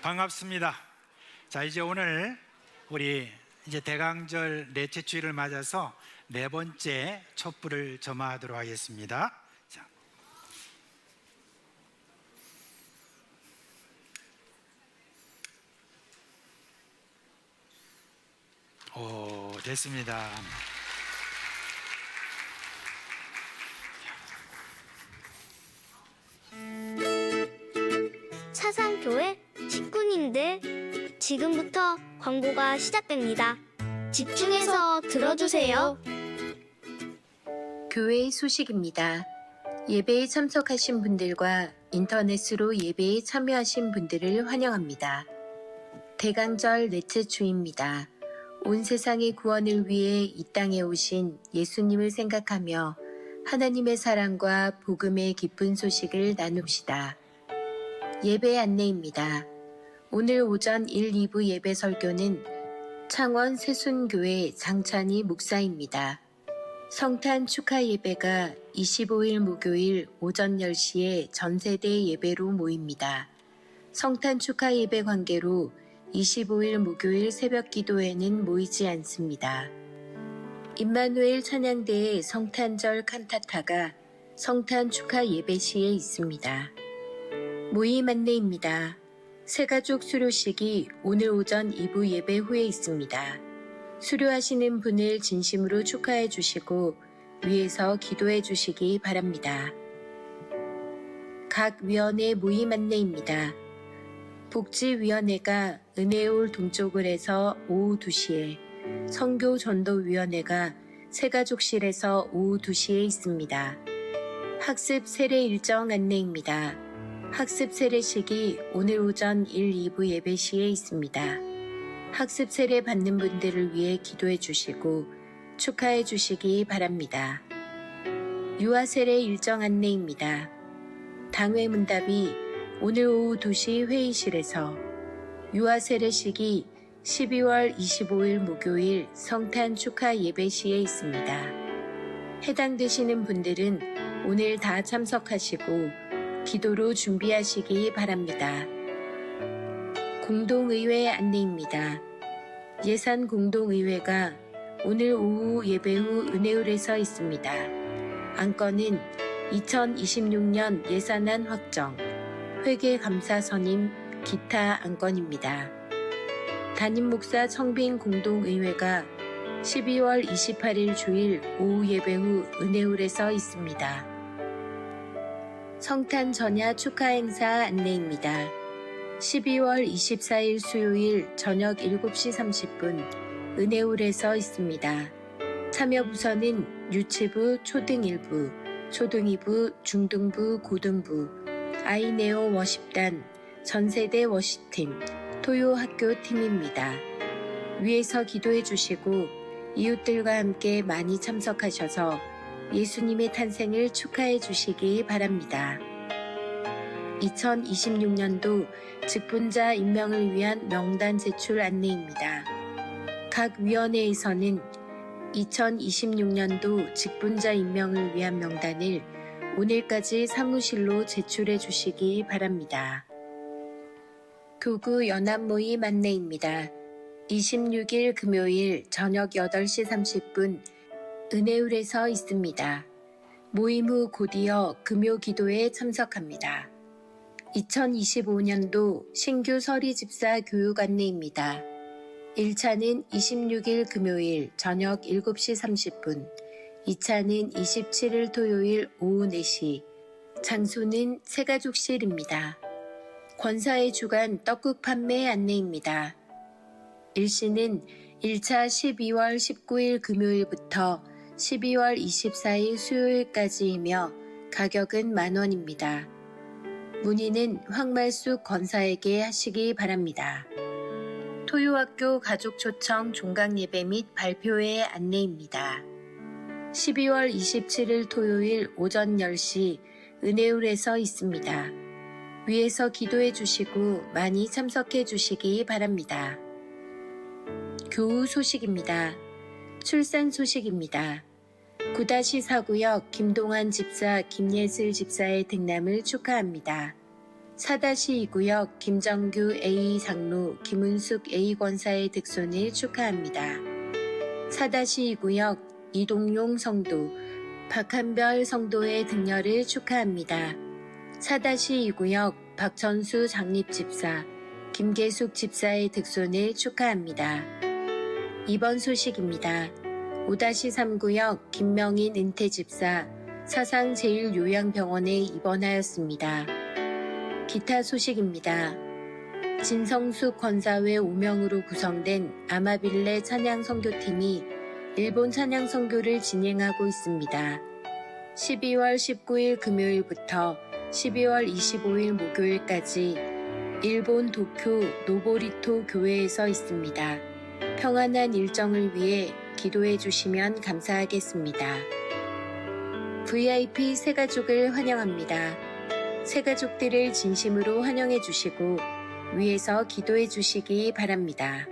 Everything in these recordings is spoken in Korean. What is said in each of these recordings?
반갑습니다. 자, 이제 오늘 우리 대강절 넷째 주일을 맞아서 네 번째 촛불을 점화하도록 하겠습니다. 자. 됐습니다. 차산교회 식구님들, 지금부터 광고가 시작됩니다. 집중해서 들어주세요. 교회의 소식입니다. 예배에 참석하신 분들과 인터넷으로 예배에 참여하신 분들을 환영합니다. 대강절 넷째 주입니다. 온 세상의 구원을 위해 이 땅에 오신 예수님을 생각하며 하나님의 사랑과 복음의 기쁜 소식을 나눕시다. 예배 안내입니다. 오늘 오전 1, 2부 예배 설교는 창원 새순교회 장찬희 목사입니다. 성탄 축하 예배가 25일 목요일 오전 10시에 전세대 예배로 모입니다. 성탄 축하 예배 관계로 25일 목요일 새벽 기도회는 모이지 않습니다. 임마누엘 찬양대의 성탄절 칸타타가 성탄 축하 예배 시에 있습니다. 모임 안내입니다. 새가족 수료식이 오늘 오전 2부 예배 후에 있습니다. 수료하시는 분을 진심으로 축하해 주시고 위에서 기도해 주시기 바랍니다. 각 위원회 모임 안내입니다. 복지위원회가 은혜올 동쪽을 해서 오후 2시에, 선교전도위원회가 새가족실에서 오후 2시에 있습니다. 학습 세례 일정 안내입니다. 학습 세례식이 오늘 오전 1, 2부 예배 시에 있습니다. 학습 세례 받는 분들을 위해 기도해 주시고 축하해 주시기 바랍니다. 유아 세례 일정 안내입니다. 당회 문답이 오늘 오후 2시 회의실에서, 유아 세례식이 12월 25일 목요일 성탄 축하 예배 시에 있습니다. 해당되시는 분들은 오늘 다 참석하시고 기도로 준비하시기 바랍니다. 공동의회 안내입니다. 예산 공동의회가 오늘 오후 예배 후 은혜홀에서 있습니다. 안건은 2026년 예산안 확정, 회계감사 선임, 기타 안건입니다. 담임 목사 청빙 공동의회가 12월 28일 주일 오후 예배 후 은혜홀에서 있습니다. 성탄 전야 축하 행사 안내입니다. 12월 24일 수요일 저녁 7시 30분 은혜홀에서 있습니다. 참여 부서는 유치부, 초등 1부, 초등 2부, 중등부, 고등부, 아이네오 워십단, 전세대 워십팀, 토요학교 팀입니다. 위에서 기도해 주시고 이웃들과 함께 많이 참석하셔서 예수님의 탄생을 축하해 주시기 바랍니다. 2026년도 직분자 임명을 위한 명단 제출 안내입니다. 각 위원회에서는 2026년도 직분자 임명을 위한 명단을 오늘까지 사무실로 제출해 주시기 바랍니다. 교구 연합 모임 안내입니다. 26일 금요일 저녁 8시 30분 은혜홀에서 있습니다. 모임 후 곧이어 금요 기도에 참석합니다. 2025년도 신규 서리집사 교육 안내입니다. 1차는 26일 금요일 저녁 7시 30분, 2차는 27일 토요일 오후 4시, 장소는 새가족실입니다. 권사의 주간 떡국 판매 안내입니다. 일시는 1차 12월 19일 금요일부터 12월 24일 수요일까지이며 가격은 만원입니다. 문의는 황말숙 권사에게 하시기 바랍니다. 토요학교 가족초청 종강예배 및 발표회 안내입니다. 12월 27일 토요일 오전 10시 은혜홀에서 있습니다. 위에서 기도해 주시고 많이 참석해 주시기 바랍니다. 교우 소식입니다. 출산 소식입니다. 9-4구역 김동환 집사, 김예슬 집사의 등남을 축하합니다. 4-2구역 김정규 A 장로, 김은숙 A 권사의 득손을 축하합니다. 4-2구역 이동용 성도, 박한별 성도의 등려를 축하합니다. 4-2구역 박천수 장립집사, 김계숙 집사의 득손을 축하합니다. 이번 소식입니다. 5-3구역 김명인 은퇴집사, 사상제일요양병원에 입원하였습니다. 기타 소식입니다. 진성숙 권사회 5명으로 구성된 아마빌레 찬양선교팀이 일본 찬양선교를 진행하고 있습니다. 12월 19일 금요일부터 12월 25일 목요일까지 일본 도쿄 노보리토 교회에서 있습니다. 평안한 일정을 위해 기도해 주시면 감사하겠습니다. VIP 새가족을 환영합니다. 새가족들을 진심으로 환영해 주시고 위에서 기도해 주시기 바랍니다.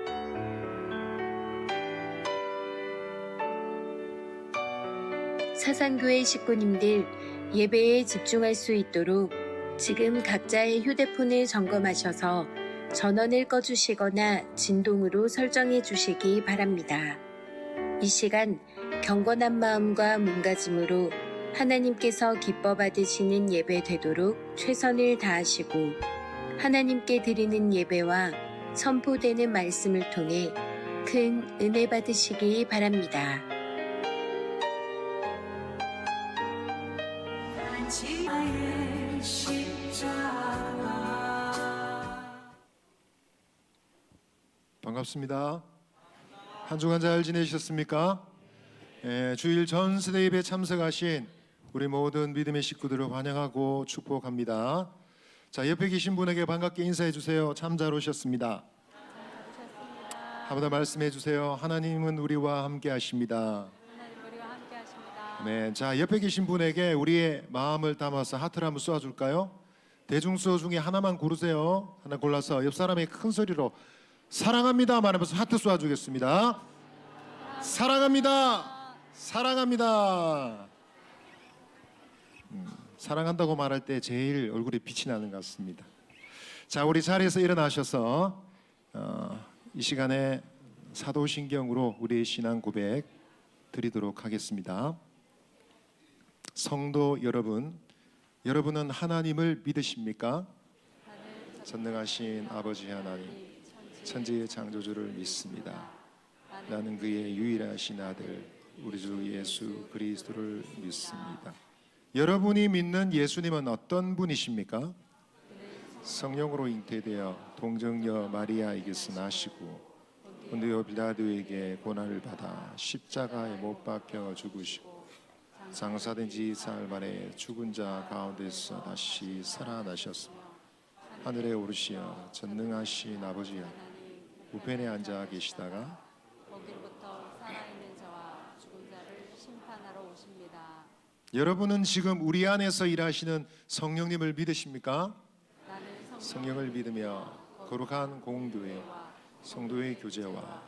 사상교회 식구님들 예배에 집중할 수 있도록 지금 각자의 휴대폰을 점검하셔서 전원을 꺼주시거나 진동으로 설정해 주시기 바랍니다. 이 시간 경건한 마음과 몸가짐으로 하나님께서 기뻐 받으시는 예배 되도록 최선을 다하시고 하나님께 드리는 예배와 선포되는 말씀을 통해 큰 은혜 받으시기 바랍니다. 반갑습니다. 한 주간 잘 지내셨습니까? 주일 전 세대 예배 참석하신 우리 모든 믿음의 식구들을 환영하고 축복합니다. 자, 옆에 계신 분에게 반갑게 인사해 주세요. 참 잘 오셨습니다. 한번 더 말씀해 주세요. 하나님은 우리와 함께 하십니다. 네, 자, 옆에 계신 분에게 우리의 마음을 담아서 하트를 한번 쏘아줄까요? 대중수어 중에 하나만 고르세요. 하나 골라서 옆 사람에게 큰 소리로 사랑합니다 말하면서 하트 쏘아주겠습니다. 사랑합니다. 사랑합니다. 사랑한다고 말할 때 제일 얼굴에 빛이 나는 것 같습니다. 자, 우리 자리에서 일어나셔서 이 시간에 사도신경으로 우리의 신앙 고백 드리도록 하겠습니다. 성도 여러분, 여러분은 하나님을 믿으십니까? 전능하신 아버지 하나님, 천지의 창조주를 믿습니다. 나는 그의 유일하신 아들 우리 주 예수 그리스도를 믿습니다. 여러분이 믿는 예수님은 어떤 분이십니까? 성령으로 잉태되어 동정녀 마리아에게서 나시고 본디오 빌라도에게 고난을 받아 십자가에 못 박혀 죽으시고 장사된 지 사흘 만에 죽은 자 가운데서 다시 살아나셨으며 하늘에 오르시어 전능하신 아버지 우편에 앉아 계시다가 거기로부터 살아있는 자와 죽은 자를 심판하러 오십니다. 여러분은 지금 우리 안에서 일하시는 성령님을 믿으십니까? 성령을 믿으며 거룩한 공교회 성도의 교제와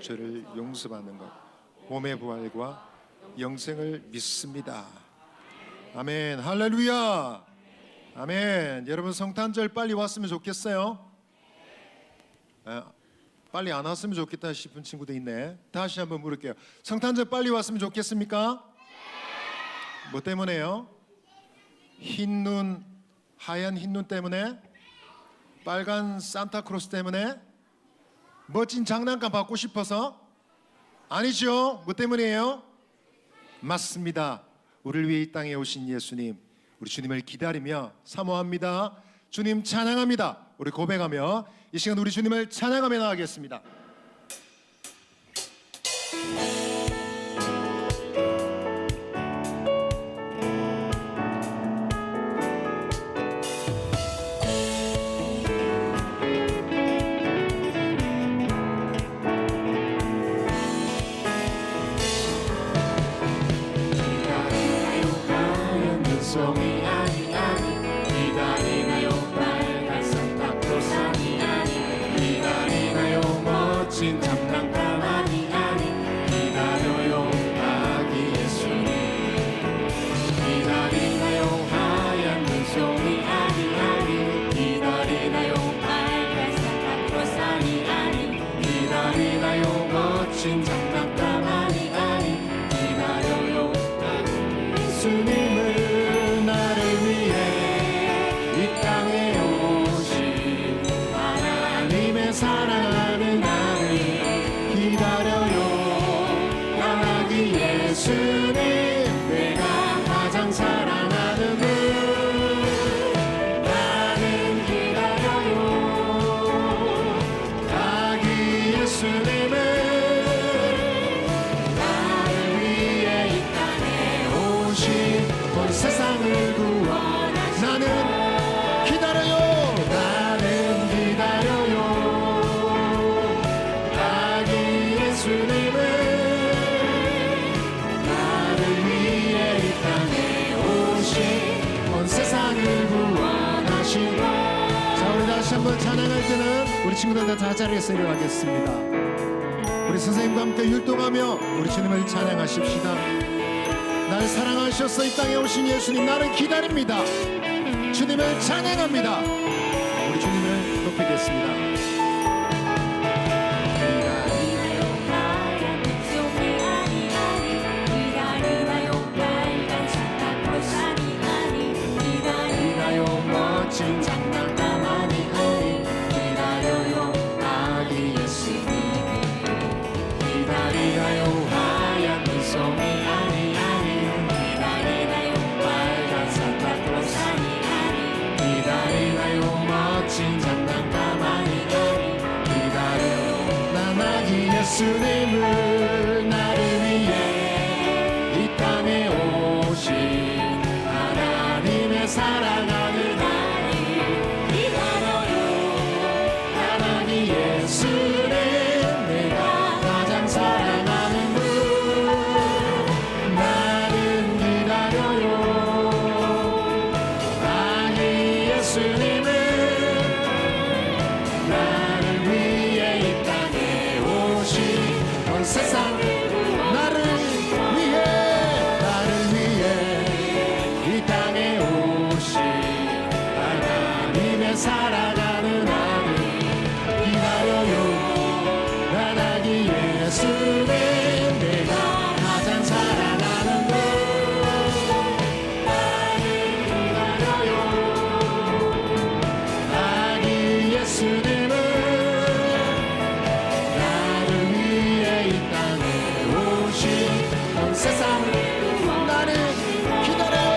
죄를 용서받는 것 몸의 부활과 영생을 믿습니다. 아멘. 할렐루야. 아멘. 여러분 성탄절 빨리 왔으면 좋겠어요? 빨리 안 왔으면 좋겠다 싶은 친구도 있네. 다시 한번 물을게요. 성탄절 빨리 왔으면 좋겠습니까? 뭐 때문에요? 흰눈, 하얀 흰눈 때문에? 빨간 산타크로스 때문에? 멋진 장난감 받고 싶어서? 아니죠. 뭐 때문이에요? 맞습니다. 우리를 위해 이 땅에 오신 예수님, 우리 주님을 기다리며 사모합니다. 주님 찬양합니다. 우리 고백하며 이 시간 우리 주님을 찬양하며 나가겠습니다. 송이 아니 아니 기다리나요 빨간 산타크로스 아니 아니 기다리나요 멋진 장난감 아니 아니 기다려요 아기 예수님 기다리나요 하얀 눈송이 아니 아니 하나님의 사랑하는 아들 기다려요. 나가기 예수님 내가 가장 사랑하는 분 나는 기다려요. 가기 예수님은 나를 위해 이 땅에 오신 온 세상을 구원하신 나는 기다려요. 나는 기다려요. 가기 예수님은 나를 위해 이 땅에 오신 온 세상을 구원하신 자, 우리 다시 한번 찬양할 때는 우리 친구들 다 자리에서 일어나겠습니다. 우리 선생님과 함께 율동하며 우리 주님을 찬양하십시다. 날 사랑하셔서 이 땅에 오신 예수님 나를 기다립니다. 주님을 찬양합니다. 우리 주님을 높이겠습니다. 기다리나요 하얀 빗속이 아니 기다리나요 빨간 산타클로스니 아니 기다리나요 멋진 장난감 아니 기다려요 아기 예수님이요. 기다리나요 하얀 빗속이 아니 기다리나요 빨간 산타클로스 아니 기다리나요 멋진 장난감 아니 기다려요 난 아기 예수님을 나를 위해 이 땅에 오신 하나님의 사랑하는 아들 기다려요. 난 아기 예수님 내가 가장 사랑하는 분 나는 기다려요. 아기 예수님은 나를 위해 이 땅에 오신 온 세상을 나를 위해 이 땅에 오신 하나님의 사랑하는 아들 기다려요. 난 아기 예수님 내가 가장 사랑하는 분 나는 기다려요. 아기 예수님은 나를 위해 이 땅에 오신 온 세상을 나는 기다려요.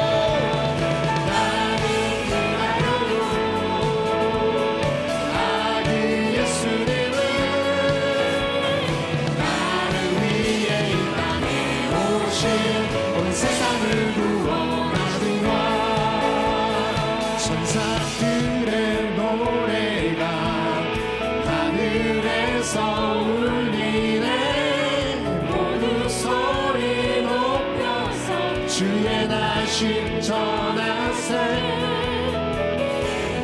나는 기다려요. 아기 예수님은 나를 위해 이 땅에 오신 온 세상을 구원하시와 천사들의 노래가 하늘에서 울리네. 모두 소리 높여서 주의 나심 전하세.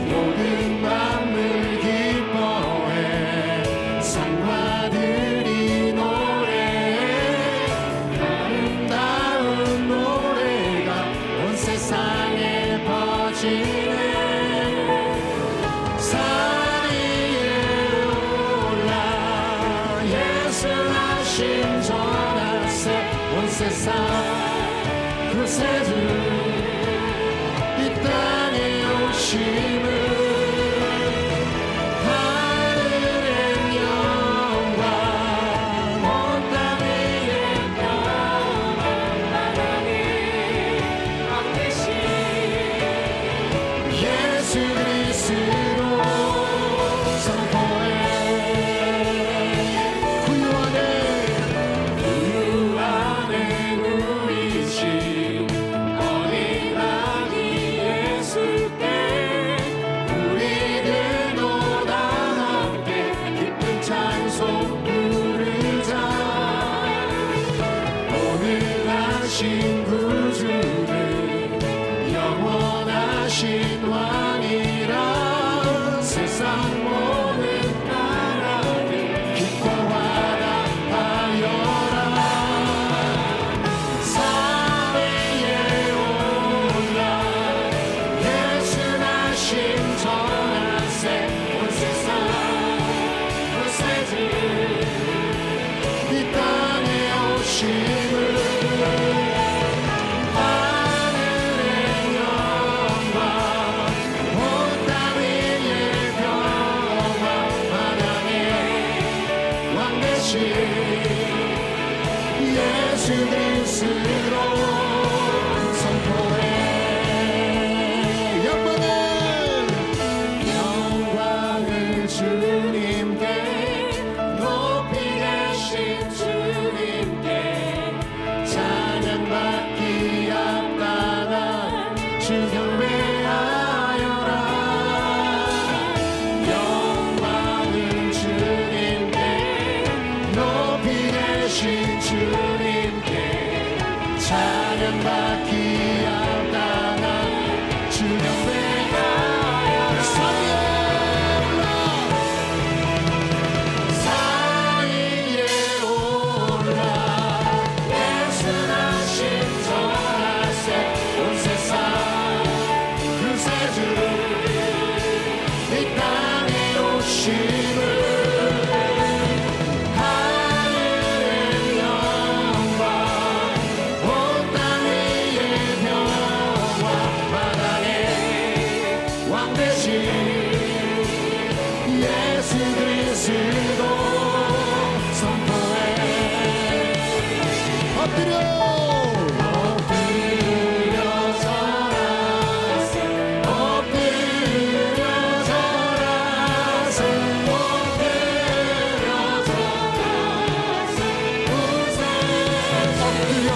모든 만물 기뻐해 상과들이 노래해. 아름다운 노래가 온 세상에 퍼지네. 산 위에 올라 예수 나심 전하세. 온 세상 구세주 이 땅에 오심을 하늘의 영광 온 땅 위에 평안하니 왕되신 예수 그리스도 선포해. 구유하네 누이신 어린 아기 예수께 오신 예수 그리스도로 선포해 영광을 주님께 높이 계신 주님께 찬양받기 합당한 주 경배하여라 영광을 주님께 높이 계신 주님께 찬양받기 합당한 주 경배하여라 사위에 올라 예수나신 전하세 온 세상 구세주 이 땅에 오심을 하늘의 영광 온 땅 위의 평화 마당에 왕 되신 예수 그리스도 선포해 엎드려 절하세 엎드려 절하세 엎드려 절하세 우세 엎드려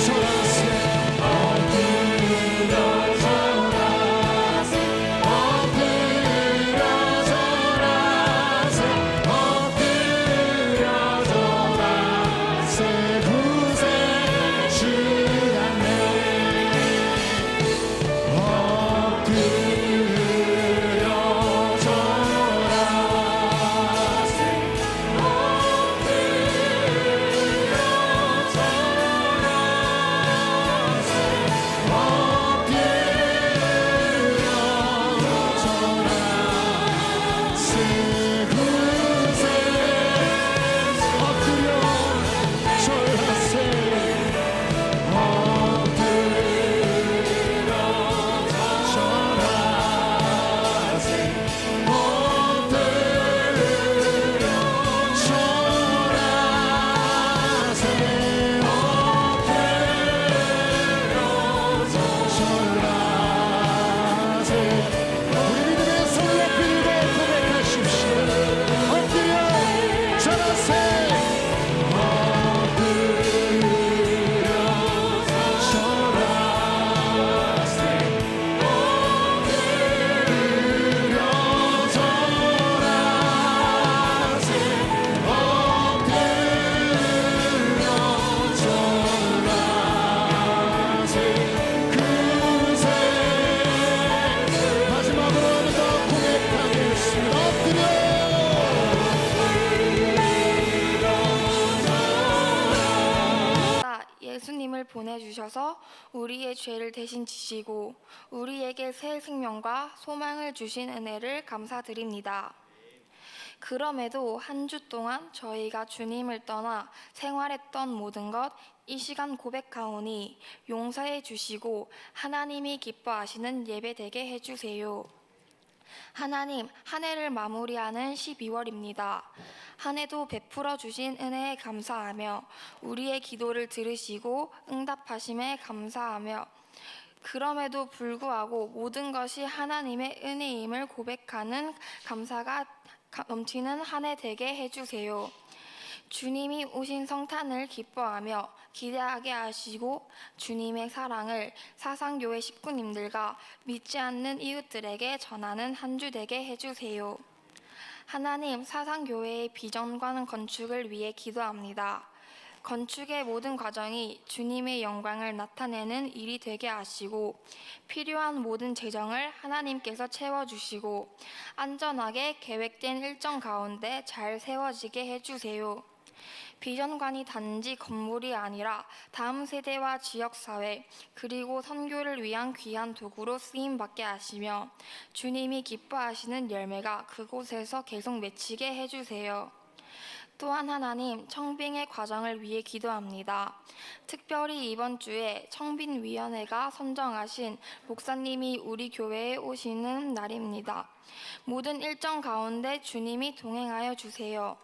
절하세 엎드려 절하세 엎드려 절하세 엎드려 절하세 구세 주야네 엎드려 절하세 우리 믿음의 손을 높이고 고백하십시오. 엎드려 절하세 엎드려 절하세 엎드려 절하세 엎드려 절하세 그새 마지막으로 더 고백하겠습니다. 엎드려 예수님을 보내주셔서 우리의 죄를 대신 지시고 우리에게 새 생명과 소망을 주신 은혜를 감사드립니다. 그럼에도 한 주 동안 저희가 주님을 떠나 생활했던 모든 것 이 시간 고백하오니 용서해 주시고 하나님이 기뻐하시는 예배 되게 해주세요. 하나님, 한 해를 마무리하는 12월입니다. 한 해도 베풀어 주신 은혜에 감사하며 우리의 기도를 들으시고 응답하심에 감사하며 그럼에도 불구하고 모든 것이 하나님의 은혜임을 고백하는 감사가 넘치는 한 해 되게 해주세요. 주님이 오신 성탄을 기뻐하며 기대하게 하시고 주님의 사랑을 사상교회 식구님들과 믿지 않는 이웃들에게 전하는 한 주 되게 해주세요. 하나님, 사상교회의 비전관 건축을 위해 기도합니다. 건축의 모든 과정이 주님의 영광을 나타내는 일이 되게 하시고 필요한 모든 재정을 하나님께서 채워주시고 안전하게 계획된 일정 가운데 잘 세워지게 해주세요. 비전관이 단지 건물이 아니라 다음 세대와 지역사회 그리고 선교를 위한 귀한 도구로 쓰임받게 하시며 주님이 기뻐하시는 열매가 그곳에서 계속 맺히게 해주세요. 또한 하나님, 청빙의 과정을 위해 기도합니다. 특별히 이번 주에 청빙위원회가 선정하신 목사님이 우리 교회에 오시는 날입니다. 모든 일정 가운데 주님이 동행하여 주세요.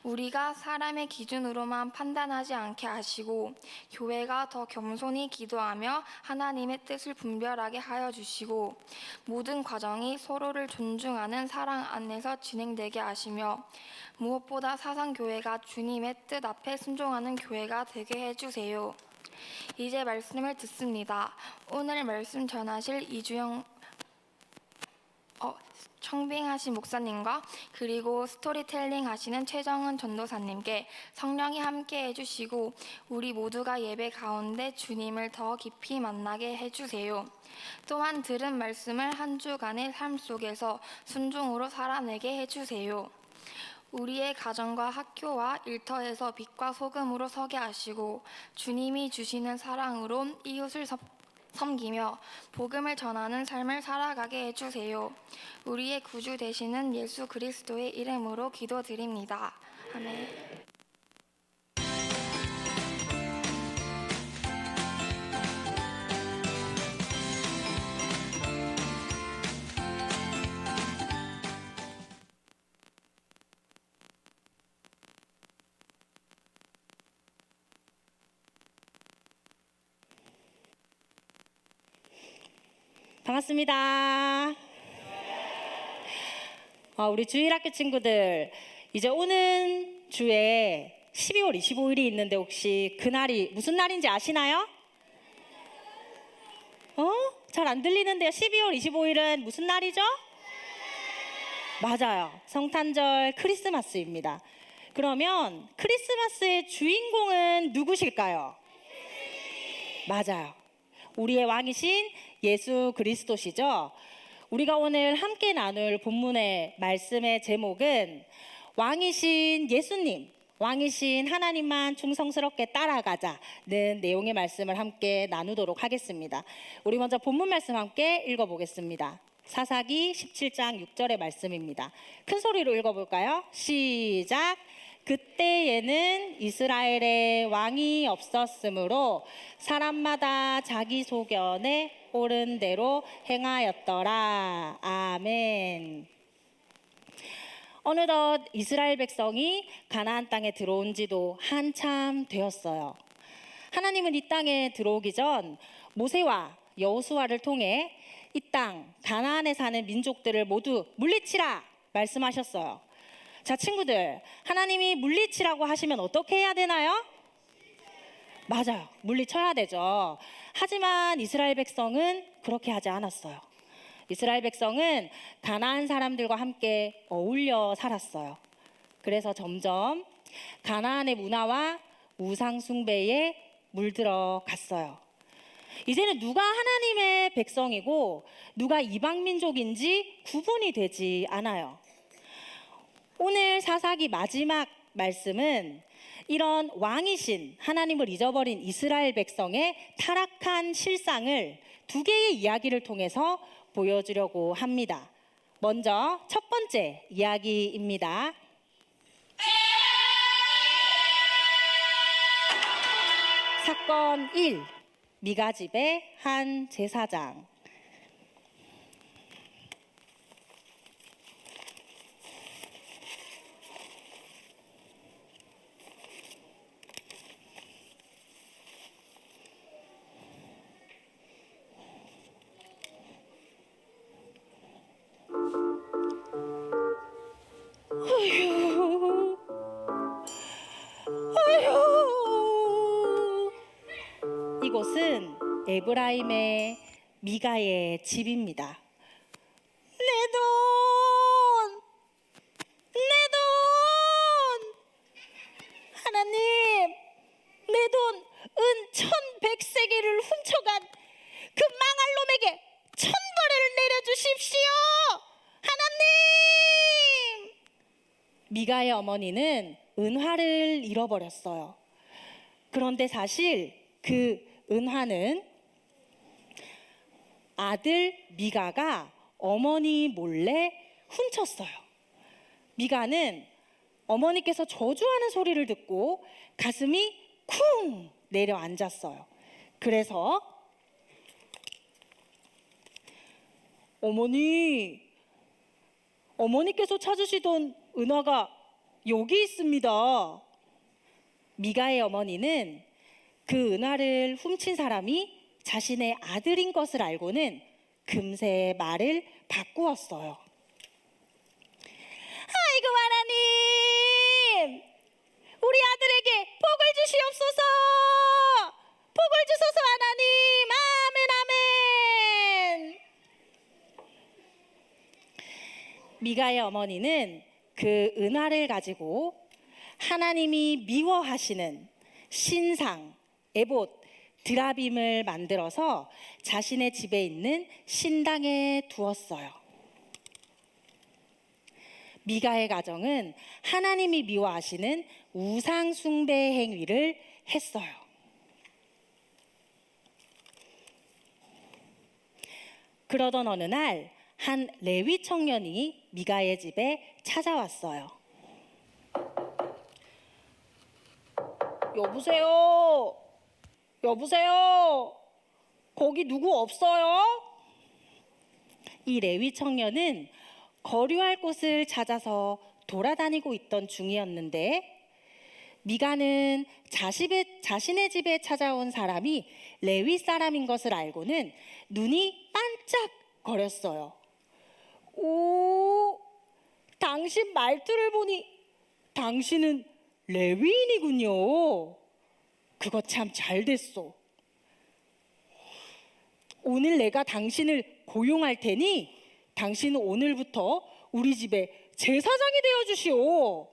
우리가 사람의 기준으로만 판단하지 않게 하시고 교회가 더 겸손히 기도하며 하나님의 뜻을 분별하게 하여 주시고 모든 과정이 서로를 존중하는 사랑 안에서 진행되게 하시며 무엇보다 사상교회가 주님의 뜻 앞에 순종하는 교회가 되게 해주세요. 이제 말씀을 듣습니다. 오늘 말씀 전하실 이주영 청빙하신 목사님과 그리고 스토리텔링 하시는 최정은 전도사님께 성령이 함께 해주시고 우리 모두가 예배 가운데 주님을 더 깊이 만나게 해주세요. 또한 들은 말씀을 한 주간의 삶 속에서 순종으로 살아내게 해주세요. 우리의 가정과 학교와 일터에서 빛과 소금으로 서게 하시고 주님이 주시는 사랑으로 이웃을 섬기며 복음을 전하는 삶을 살아가게 해주세요. 우리의 구주 되시는 예수 그리스도의 이름으로 기도드립니다. 아멘. 반갑습니다. 우리 주일학교 친구들, 이제 오는 주에 12월 25일이 있는데 혹시 그날이 무슨 날인지 아시나요? 잘 안 들리는데요. 12월 25일은 무슨 날이죠? 맞아요. 성탄절 크리스마스입니다. 그러면 크리스마스의 주인공은 누구실까요? 맞아요. 우리의 왕이신 예수 그리스도시죠. 우리가 오늘 함께 나눌 본문의 말씀의 제목은 왕이신 예수님, 왕이신 하나님만 충성스럽게 따라가자는 내용의 말씀을 함께 나누도록 하겠습니다. 우리 먼저 본문 말씀 함께 읽어보겠습니다. 사사기 17장 6절의 말씀입니다. 큰 소리로 읽어볼까요? 시작! 그때에는 이스라엘에 왕이 없었으므로 사람마다 자기 소견에 옳은 대로 행하였더라. 아멘. 어느덧 이스라엘 백성이 가나안 땅에 들어온 지도 한참 되었어요. 하나님은 이 땅에 들어오기 전 모세와 여호수아를 통해 이 땅 가나안에 사는 민족들을 모두 물리치라 말씀하셨어요. 자, 친구들, 하나님이 물리치라고 하시면 어떻게 해야 되나요? 맞아요. 물리쳐야 되죠. 하지만 이스라엘 백성은 그렇게 하지 않았어요. 이스라엘 백성은 가나안 사람들과 함께 어울려 살았어요. 그래서 점점 가나안의 문화와 우상 숭배에 물들어 갔어요. 이제는 누가 하나님의 백성이고 누가 이방 민족인지 구분이 되지 않아요. 오늘 사사기 마지막 말씀은 이런 왕이신 하나님을 잊어버린 이스라엘 백성의 타락한 실상을 두 개의 이야기를 통해서 보여주려고 합니다. 먼저 첫 번째 이야기입니다. 사건 1. 미가 집의 한 제사장. 이곳은 에브라임의 미가의 집입니다. 내 돈! 하나님, 내 돈 은 1100세겔을 훔쳐간 그 망할 놈에게 1000벌을 내려주십시오! 하나님! 미가의 어머니는 은화를 잃어버렸어요. 그런데 사실 그 은화는 아들 미가가 어머니 몰래 훔쳤어요. 미가는 어머니께서 저주하는 소리를 듣고 가슴이 쿵 내려앉았어요. 그래서 어머니께서 찾으시던 은화가 여기 있습니다. 미가의 어머니는 그 은화를 훔친 사람이 자신의 아들인 것을 알고는 금세 말을 바꾸었어요. 아이고 하나님, 우리 아들에게 복을 주시옵소서. 복을 주소서 하나님. 아멘 아멘. 미가의 어머니는 그 은화를 가지고 하나님이 미워하시는 신상, 에봇, 드라빔을 만들어서 자신의 집에 있는 신당에 두었어요. 미가의 가정은 하나님이 미워하시는 우상 숭배 행위를 했어요. 그러던 어느 날 한 레위 청년이 미가의 집에 찾아왔어요. 여보세요? 여보세요? 거기 누구 없어요? 이 레위 청년은 거류할 곳을 찾아서 돌아다니고 있던 중이었는데 미가는 자신의 집에 찾아온 사람이 레위 사람인 것을 알고는 눈이 반짝거렸어요. 오, 당신 말투를 보니 당신은 레위인이군요. 그거 참 잘 됐어. 오늘 내가 당신을 고용할 테니 당신은 오늘부터 우리 집에 제사장이 되어 주시오.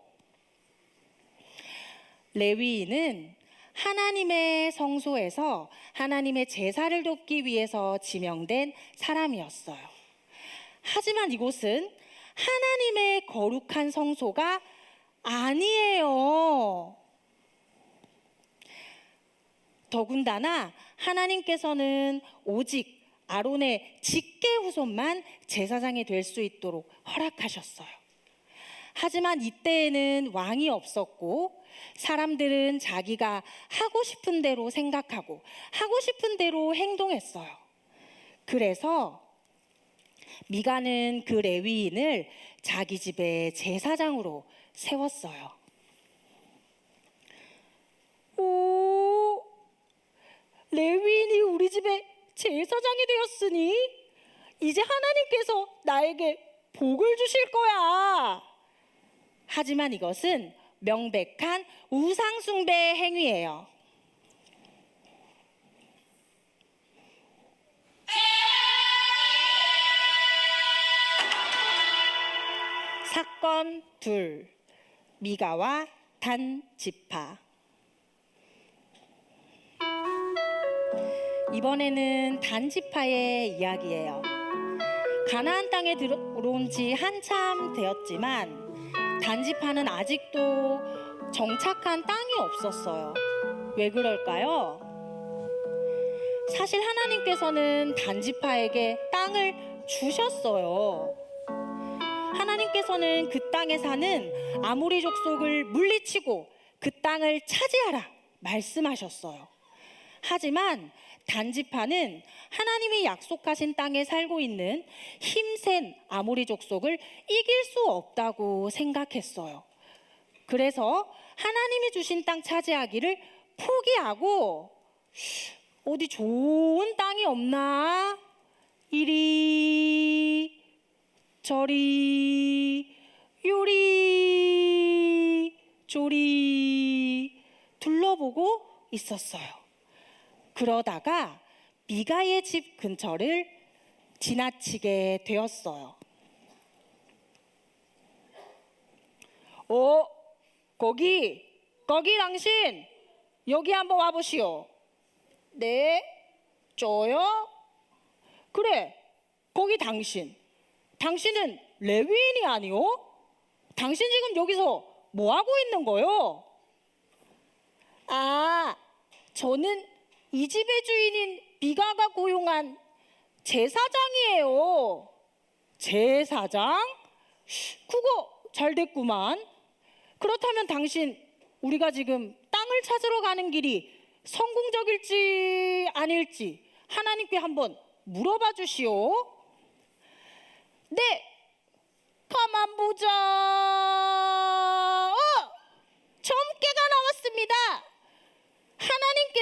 레위인은 하나님의 성소에서 하나님의 제사를 돕기 위해서 지명된 사람이었어요. 하지만 이곳은 하나님의 거룩한 성소가 아니에요. 더군다나 하나님께서는 오직 아론의 직계 후손만 제사장이 될 수 있도록 허락하셨어요. 하지만 이때에는 왕이 없었고 사람들은 자기가 하고 싶은 대로 생각하고 하고 싶은 대로 행동했어요. 그래서 미가는 그 레위인을 자기 집의 제사장으로 세웠어요. 오, 레위인이 우리 집에 제사장이 되었으니 이제 하나님께서 나에게 복을 주실 거야. 하지만 이것은 명백한 우상숭배 행위예요. 사건 2. 미가와 단지파. 이번에는 단지파의 이야기예요. 가나안 땅에 들어온 지 한참 되었지만 단지파는 아직도 정착한 땅이 없었어요. 왜 그럴까요? 사실 하나님께서는 단지파에게 땅을 주셨어요. 하나님께서는 그 땅에 사는 아모리 족속을 물리치고 그 땅을 차지하라 말씀하셨어요. 하지만 단지파는 하나님이 약속하신 땅에 살고 있는 힘센 아모리 족속을 이길 수 없다고 생각했어요. 그래서 하나님이 주신 땅 차지하기를 포기하고 어디 좋은 땅이 없나? 이리 저리 요리 조리 둘러보고 있었어요. 그러다가 미가의 집 근처를 지나치게 되었어요. 거기 당신 여기 한번 와보시오. 네, 저요? 그래, 거기 당신은 레위인이 아니오? 당신 지금 여기서 뭐 하고 있는 거요? 아, 저는 이 집의 주인인 미가가 고용한 제사장이에요. 제사장? 그거 잘 됐구만. 그렇다면 당신, 우리가 지금 땅을 찾으러 가는 길이 성공적일지 아닐지 하나님께 한번 물어봐 주시오. 네, 가만 보자.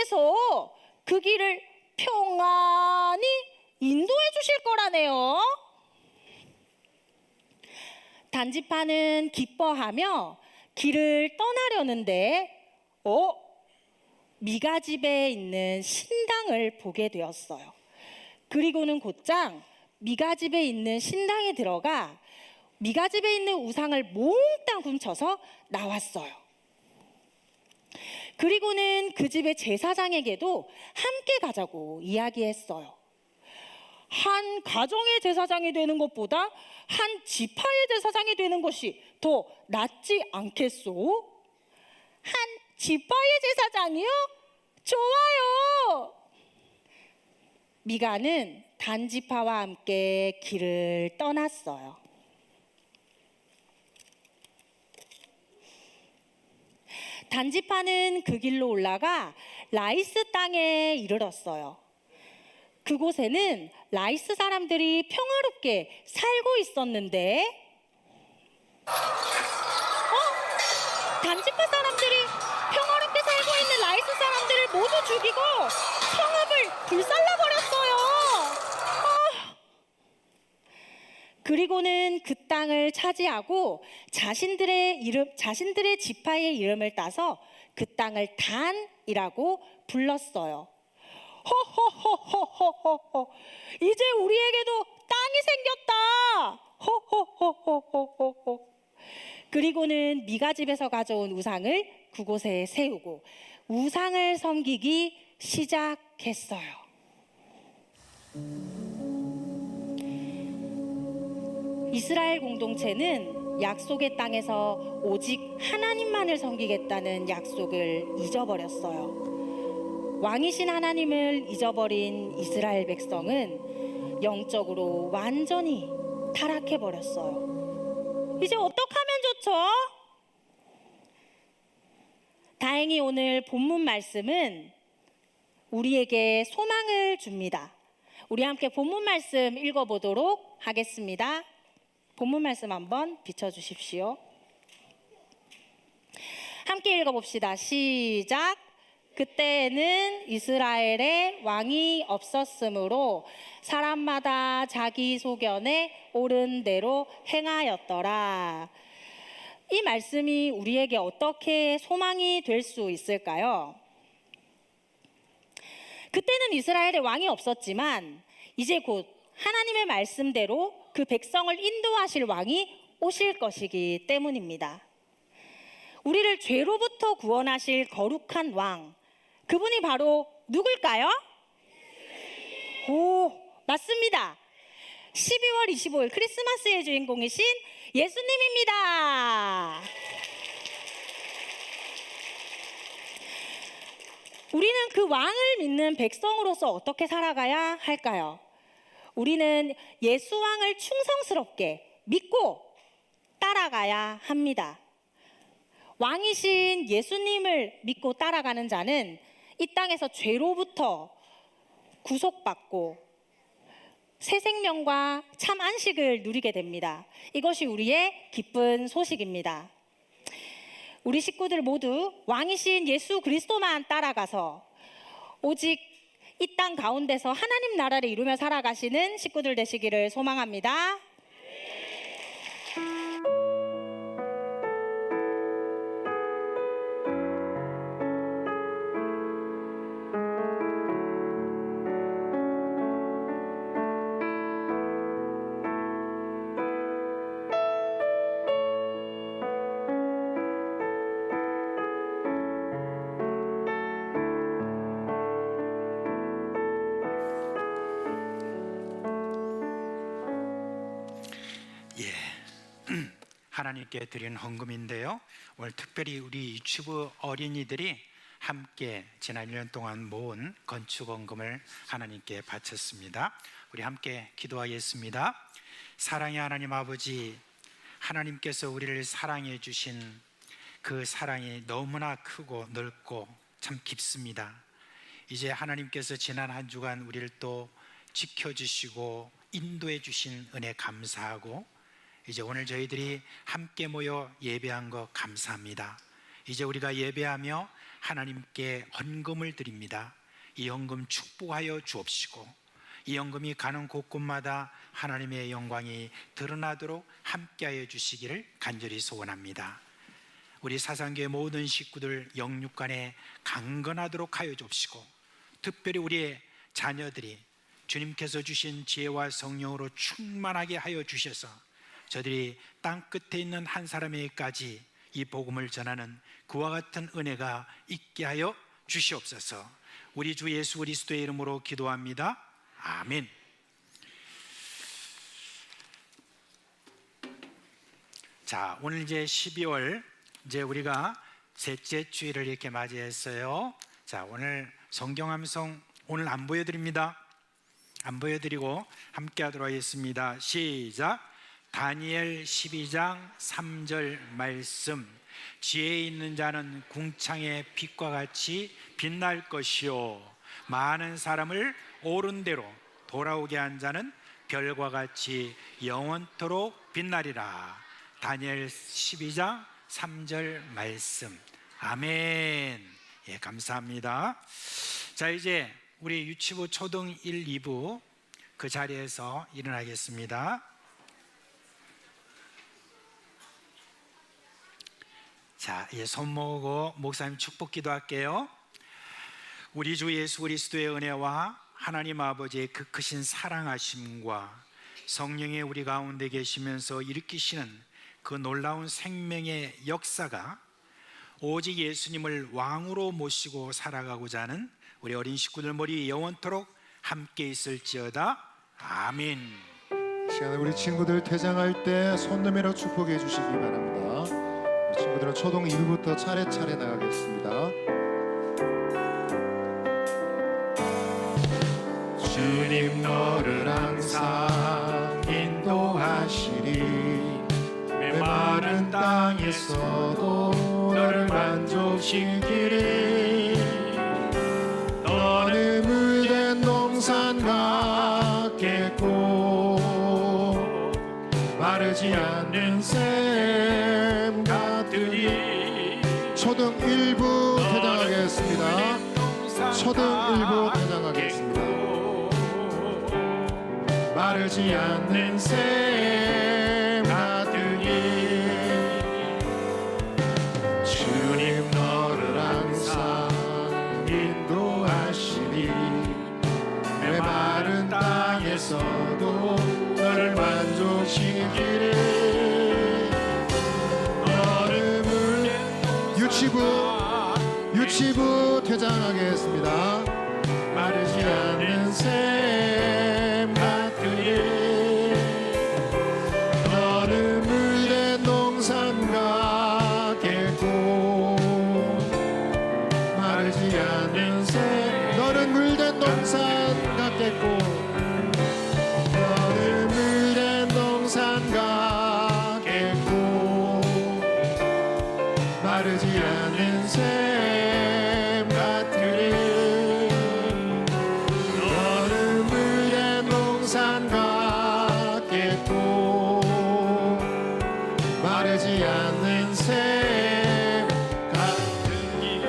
하나님께서 그 길을 평안히 인도해 주실 거라네요. 단지파는 기뻐하며 길을 떠나려는데 미가 집에 있는 신당을 보게 되었어요. 그리고는 곧장 미가 집에 있는 신당에 들어가 미가 집에 있는 우상을 몽땅 훔쳐서 나왔어요. 그리고는 그 집의 제사장에게도 함께 가자고 이야기했어요. 한 가정의 제사장이 되는 것보다 한 지파의 제사장이 되는 것이 더 낫지 않겠소? 한 지파의 제사장이요? 좋아요. 미가는 단지파와 함께 길을 떠났어요. 단지파는 그 길로 올라가 라이스 땅에 이르렀어요. 그곳에는 라이스 사람들이 평화롭게 살고 있었는데 단지파 사람들이 평화롭게 살고 있는 라이스 사람들을 모두 죽이고 성읍을 불살라버렸어요. 그리고는 그 땅을 차지하고 자신들의 지파의 이름을 따서 그 땅을 단이라고 불렀어요. 호호호호호호호, 이제 우리에게도 땅이 생겼다. 호호호호호호호. 그리고는 미가 집에서 가져온 우상을 그곳에 세우고 우상을 섬기기 시작했어요. 이스라엘 공동체는 약속의 땅에서 오직 하나님만을 섬기겠다는 약속을 잊어버렸어요. 왕이신 하나님을 잊어버린 이스라엘 백성은 영적으로 완전히 타락해버렸어요. 이제 어떻게 하면 좋죠? 다행히 오늘 본문 말씀은 우리에게 소망을 줍니다. 우리 함께 본문 말씀 읽어보도록 하겠습니다. 본문 말씀 한번 비춰주십시오. 함께 읽어봅시다. 시작. 그때에는 이스라엘에 왕이 없었으므로 사람마다 자기 소견에 옳은 대로 행하였더라. 이 말씀이 우리에게 어떻게 소망이 될 수 있을까요? 그때는 이스라엘에 왕이 없었지만 이제 곧 하나님의 말씀대로 그 백성을 인도하실 왕이 오실 것이기 때문입니다. 우리를 죄로부터 구원하실 거룩한 왕, 그분이 바로 누굴까요? 오, 맞습니다. 12월 25일 크리스마스의 주인공이신 예수님입니다. 우리는 그 왕을 믿는 백성으로서 어떻게 살아가야 할까요? 우리는 예수 왕을 충성스럽게 믿고 따라가야 합니다. 왕이신 예수님을 믿고 따라가는 자는 이 땅에서 죄로부터 구속받고 새 생명과 참 안식을 누리게 됩니다. 이것이 우리의 기쁜 소식입니다. 우리 식구들 모두 왕이신 예수 그리스도만 따라가서 오직 이 땅 가운데서 하나님 나라를 이루며 살아가시는 식구들 되시기를 소망합니다. 하나님께 드리는 헌금인데요. 오늘 특별히 우리 유치부 어린이들이 함께 지난 1년 동안 모은 건축 헌금을 하나님께 바쳤습니다. 우리 함께 기도하겠습니다. 사랑의 하나님 아버지, 하나님께서 우리를 사랑해 주신 그 사랑이 너무나 크고 넓고 참 깊습니다. 이제 하나님께서 지난 한 주간 우리를 또 지켜주시고 인도해 주신 은혜 감사하고 이제 오늘 저희들이 함께 모여 예배한 거 감사합니다. 이제 우리가 예배하며 하나님께 헌금을 드립니다. 이 헌금 축복하여 주옵시고 이 헌금이 가는 곳곳마다 하나님의 영광이 드러나도록 함께하여 주시기를 간절히 소원합니다. 우리 사상교회 모든 식구들 영육간에 강건하도록 하여 주옵시고 특별히 우리의 자녀들이 주님께서 주신 지혜와 성령으로 충만하게 하여 주셔서 저들이 땅끝에 있는 한 사람에게까지 이 복음을 전하는 그와 같은 은혜가 있게 하여 주시옵소서. 우리 주 예수 그리스도의 이름으로 기도합니다. 아멘. 자, 오늘 이제 12월 이제 우리가 셋째 주일을 이렇게 맞이했어요. 자, 오늘 성경 암송 오늘 안 보여드립니다. 안 보여드리고 함께 하도록 하겠습니다. 시작. 다니엘 12장 3절 말씀. 지혜 있는 자는 궁창의 빛과 같이 빛날 것이요 많은 사람을 옳은 대로 돌아오게 한 자는 별과 같이 영원토록 빛나리라. 다니엘 12장 3절 말씀. 아멘. 예, 감사합니다. 자, 이제 우리 유치부 초등 1, 2부 그 자리에서 일어나겠습니다. 자, 이제 손 모으고 목사님 축복 기도할게요. 우리 주 예수 그리스도의 은혜와 하나님 아버지의 그 크신 사랑하심과 성령의 우리 가운데 계시면서 일으키시는 그 놀라운 생명의 역사가 오직 예수님을 왕으로 모시고 살아가고자 하는 우리 어린 식구들 머리 영원토록 함께 있을지어다. 아멘. 이 시간에 우리 친구들 퇴장할 때 손 내밀어 축복해 주시기 바랍니다. 우리 친구들은 초등 2부부터 차례차례 나가겠습니다. 주님 너를 항상 인도하시리 메마른 땅에서도 너를 만족시키리 너는 물된 농산 같겠고 마르지 않는 샘 같으리 초등 1부 퇴장하겠습니다. 초등 1부 퇴장하겠습니다. 마르지 않는 샘 같으니 주님 너를 항상 인도하시니 메마른 땅에서도 너를 만족시키리 너를 유치부 퇴장하겠습니다. 마르지 않는 샘 같으니 너는 물된 농산 같겠고 마르지 않는 샘 너는 물된 농산 같겠고 너는 물된 농산 같겠고 마르지 않는 샘 같으리 너는 물된 농산 같겠고 마르지 않는 샘 같으니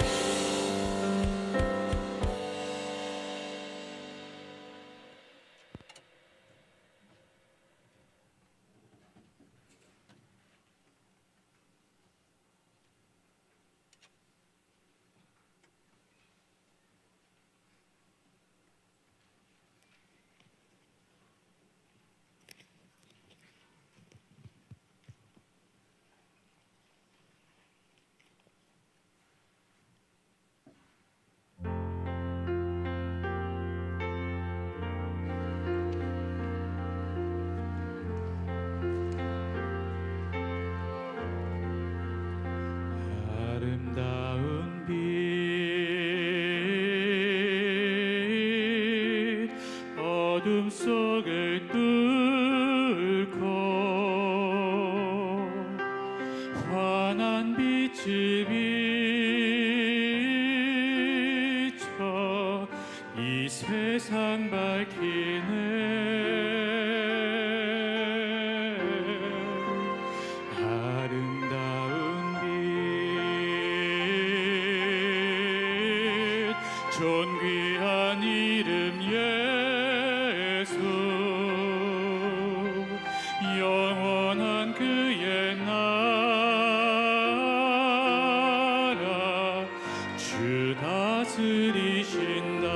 아름다운 빛 어둠 속을 뚫고 환한 빛이 비쳐 이 세상 밝히네 아름다운 빛 존귀한 이름 예수 영원한 그의 나라 주 다스리신다.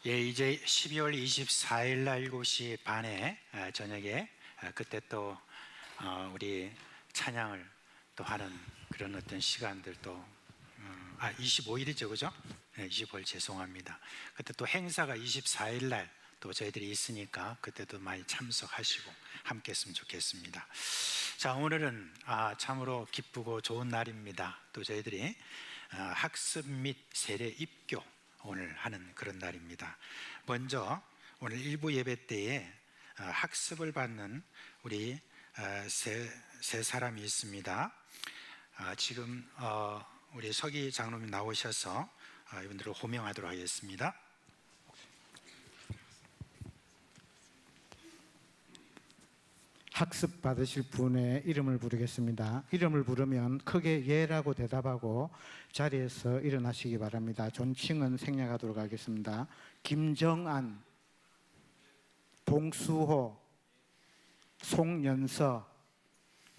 예, 이제 12월 24일 날 7시 반에 저녁에 그때 또 우리 찬양을 또 하는 그런 어떤 시간들도 25일이죠, 그죠? 네, 25일 죄송합니다. 그때 또 행사가 24일 날 또 저희들이 있으니까 그때도 많이 참석하시고 함께 했으면 좋겠습니다. 자, 오늘은 참으로 기쁘고 좋은 날입니다. 또 저희들이 학습 및 세례 입교 오늘 하는 그런 날입니다. 먼저 오늘 일부 예배 때에 학습을 받는 우리 세 사람이 있습니다. 지금 우리 서기 장로님 나오셔서 이분들을 호명하도록 하겠습니다. 학습 받으실 분의 이름을 부르겠습니다. 이름을 부르면 크게 예라고 대답하고 자리에서 일어나시기 바랍니다. 존칭은 생략하도록 하겠습니다. 김정안, 봉수호, 송연서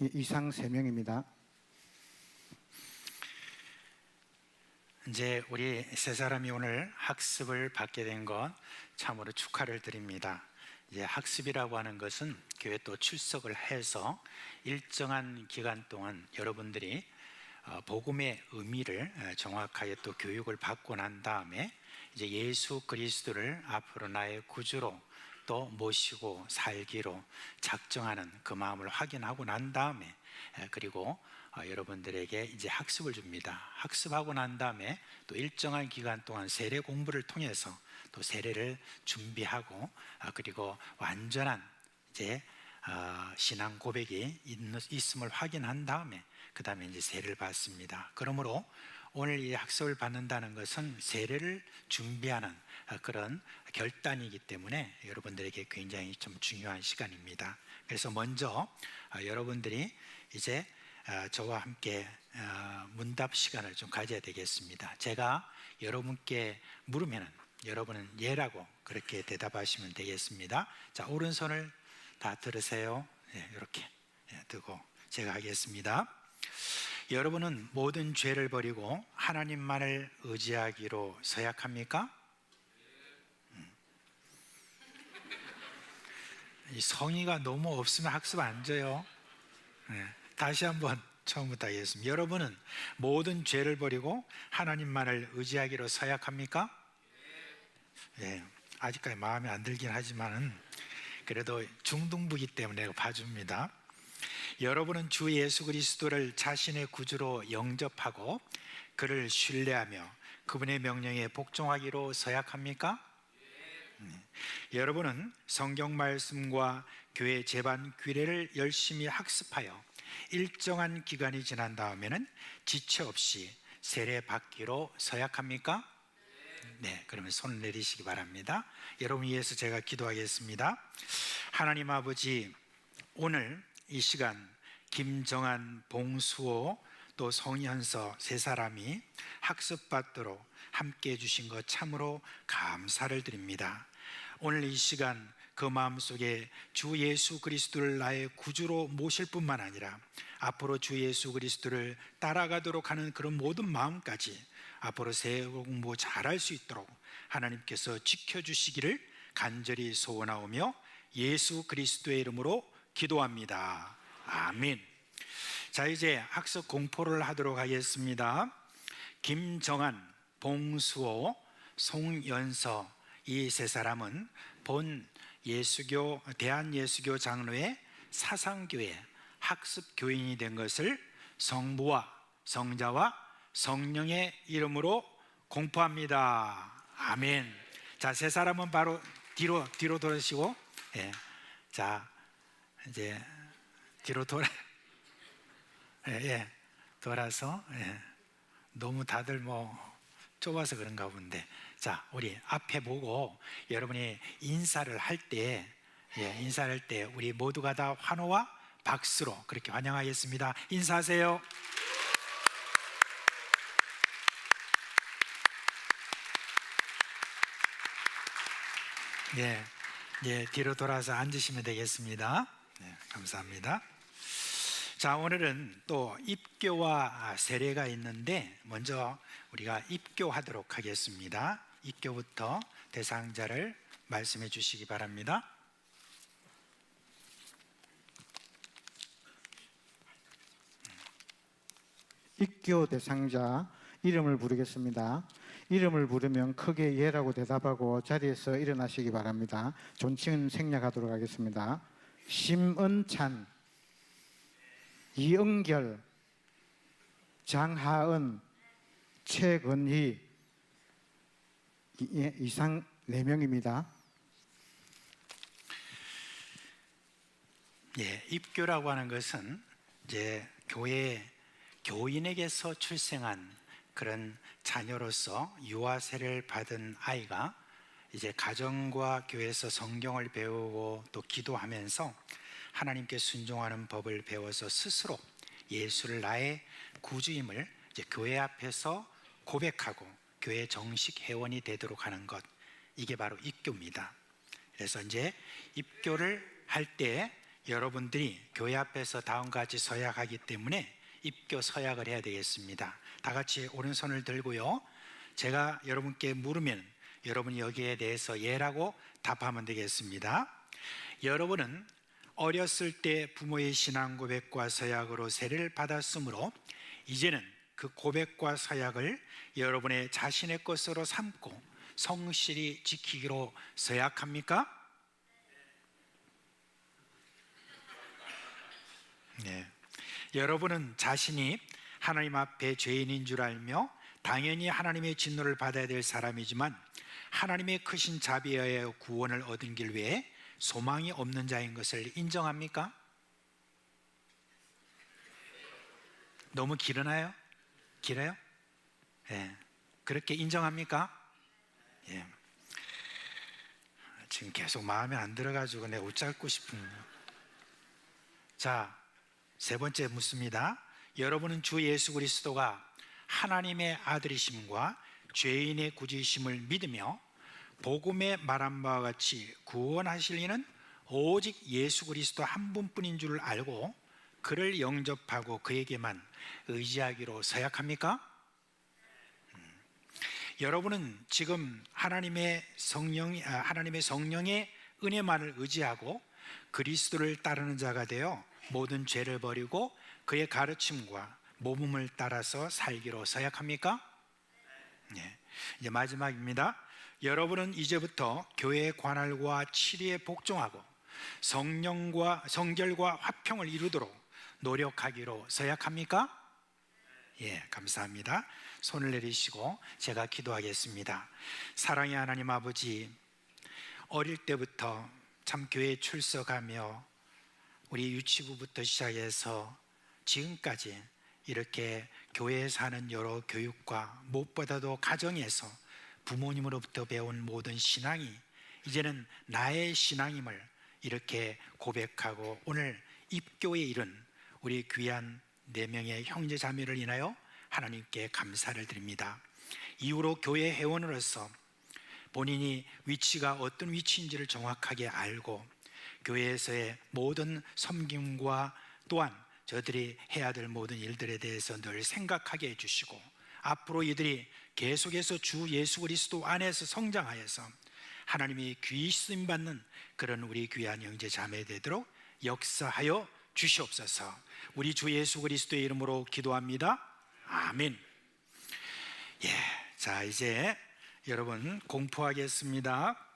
이상 3명입니다. 이제 우리 세 사람이 오늘 학습을 받게 된 것 참으로 축하를 드립니다. 이제 학습이라고 하는 것은 교회 또 출석을 해서 일정한 기간 동안 여러분들이 복음의 의미를 정확하게 또 교육을 받고 난 다음에 이제 예수 그리스도를 앞으로 나의 구주로 또 모시고 살기로 작정하는 그 마음을 확인하고 난 다음에 그리고 여러분들에게 이제 학습을 줍니다. 학습하고 난 다음에 또 일정한 기간 동안 세례 공부를 통해서 또 세례를 준비하고 그리고 완전한 이제 신앙 고백이 있음을 확인한 다음에 그 다음에 이제 세례를 받습니다. 그러므로 오늘 이 학습을 받는다는 것은 세례를 준비하는 그런 결단이기 때문에 여러분들에게 굉장히 좀 중요한 시간입니다. 그래서 먼저 여러분들이 이제 저와 함께 문답 시간을 좀 가져야 되겠습니다. 제가 여러분께 물으면 여러분은 예라고 그렇게 대답하시면 되겠습니다. 자, 오른손을 다 들으세요. 이렇게 들고 제가 하겠습니다. 여러분은 모든 죄를 버리고 하나님만을 의지하기로 서약합니까? 이 성의가 너무 없으면 학습 안 줘요. 다시 한번 처음부터 하겠습니다. 여러분은 모든 죄를 버리고 하나님만을 의지하기로 서약합니까? 아직까지 마음에 안 들긴 하지만은 그래도 중등부기 때문에 내가 봐줍니다. 여러분은 주 예수 그리스도를 자신의 구주로 영접하고 그를 신뢰하며 그분의 명령에 복종하기로 서약합니까? 여러분은 성경 말씀과 교회 제반 규례를 열심히 학습하여 일정한 기간이 지난 다음에는 지체 없이 세례 받기로 서약합니까? 네, 그러면 손 내리시기 바랍니다. 여러분 위해서 제가 기도하겠습니다. 하나님 아버지, 오늘 이 시간 김정한, 봉수호, 또 성현서 세 사람이 학습받도록 함께 해주신 것 참으로 감사를 드립니다. 오늘 이 시간 그 마음속에 주 예수 그리스도를 나의 구주로 모실 뿐만 아니라 앞으로 주 예수 그리스도를 따라가도록 하는 그런 모든 마음까지 앞으로 새 공부 잘할 수 있도록 하나님께서 지켜주시기를 간절히 소원하오며 예수 그리스도의 이름으로 기도합니다. 아멘. 자, 이제 학습 공포를 하도록 하겠습니다. 김정한, 봉수호, 송연서 이 세 사람은 본 예수교 대한예수교 장로의 사상교회 학습 교인이 된 것을 성부와 성자와 성령의 이름으로 공포합니다. 아멘. 자, 세 사람은 바로 뒤로 돌으시고, 자, 이제 뒤로 돌아서, 너무 다들 좁아서 그런가 본데, 자, 우리 앞에 보고 여러분이 인사를 할 때 우리 모두가 다 환호와 박수로 그렇게 환영하겠습니다. 인사하세요. 뒤로 돌아서 앉으시면 되겠습니다. 감사합니다. 자, 오늘은 또 입교와 세례가 있는데 먼저 우리가 입교하도록 하겠습니다. 입교부터 대상자를 말씀해 주시기 바랍니다. 입교 대상자 이름을 부르겠습니다. 이름을 부르면 크게 예라고 대답하고 자리에서 일어나시기 바랍니다. 존칭은 생략하도록 하겠습니다. 심은찬, 이은결, 장하은, 최건희, 이상 4명입니다. 입교라고 하는 것은 이제 교회 교인에게서 출생한 그런 자녀로서 유아 세례를 받은 아이가 이제 가정과 교회에서 성경을 배우고 또 기도하면서 하나님께 순종하는 법을 배워서 스스로 예수를 나의 구주임을 이제 교회 앞에서 고백하고 교회 정식 회원이 되도록 하는 것, 이게 바로 입교입니다. 그래서 이제 입교를 할 때 여러분들이 교회 앞에서 다음과 같이 서약하기 때문에 입교 서약을 해야 되겠습니다. 다 같이 오른손을 들고요. 제가 여러분께 물으면 여러분이 여기에 대해서 예라고 답하면 되겠습니다. 여러분은 어렸을 때 부모의 신앙 고백과 서약으로 세례를 받았으므로 이제는 그 고백과 서약을 여러분의 자신의 것으로 삼고 성실히 지키기로 서약합니까? 네. 여러분은 자신이 하나님 앞에 죄인인 줄 알며 당연히 하나님의 진노를 받아야 될 사람이지만 하나님의 크신 자비에 의하여 구원을 얻은 길 외에 소망이 없는 자인 것을 인정합니까? 너무 길어나요? 길어요? 예. 그렇게 인정합니까? 예. 지금 계속 마음에 안 들어가지고 내가 웃잡고 싶은. 자, 세 번째 묻습니다. 여러분은 주 예수 그리스도가 하나님의 아들이심과 죄인의 구주이심을 믿으며 복음에 말한 바와 같이 구원하실 이는 오직 예수 그리스도 한 분뿐인 줄 알고 그를 영접하고 그에게만 의지하기로 서약합니까? 여러분은 지금 하나님의 성령의 은혜만을 의지하고 그리스도를 따르는 자가 되어 모든 죄를 버리고 그의 가르침과 모범을 따라서 살기로 서약합니까? 네. 이제 마지막입니다. 여러분은 이제부터 교회의 관할과 치리에 복종하고 성결과 화평을 이루도록 노력하기로 서약합니까? 예, 감사합니다. 손을 내리시고 제가 기도하겠습니다. 사랑의 하나님 아버지, 어릴 때부터 참 교회에 출석하며 우리 유치부부터 시작해서 지금까지 이렇게 교회에서 하는 여러 교육과 무엇보다도 가정에서 부모님으로부터 배운 모든 신앙이 이제는 나의 신앙임을 이렇게 고백하고 오늘 입교에 이른 우리 귀한 4명의 형제 자매를 인하여 하나님께 감사를 드립니다. 이후로 교회 회원으로서 본인이 위치가 어떤 위치인지를 정확하게 알고 교회에서의 모든 섬김과 또한 저들이 해야 될 모든 일들에 대해서 늘 생각하게 해주시고 앞으로 이들이 계속해서 주 예수 그리스도 안에서 성장하여서 하나님이 귀히 쓰임받는 그런 우리 귀한 형제 자매 되도록 역사하여 주시옵소서. 우리 주 예수 그리스도의 이름으로 기도합니다. 아멘. 예, 자 이제 여러분 공포하겠습니다.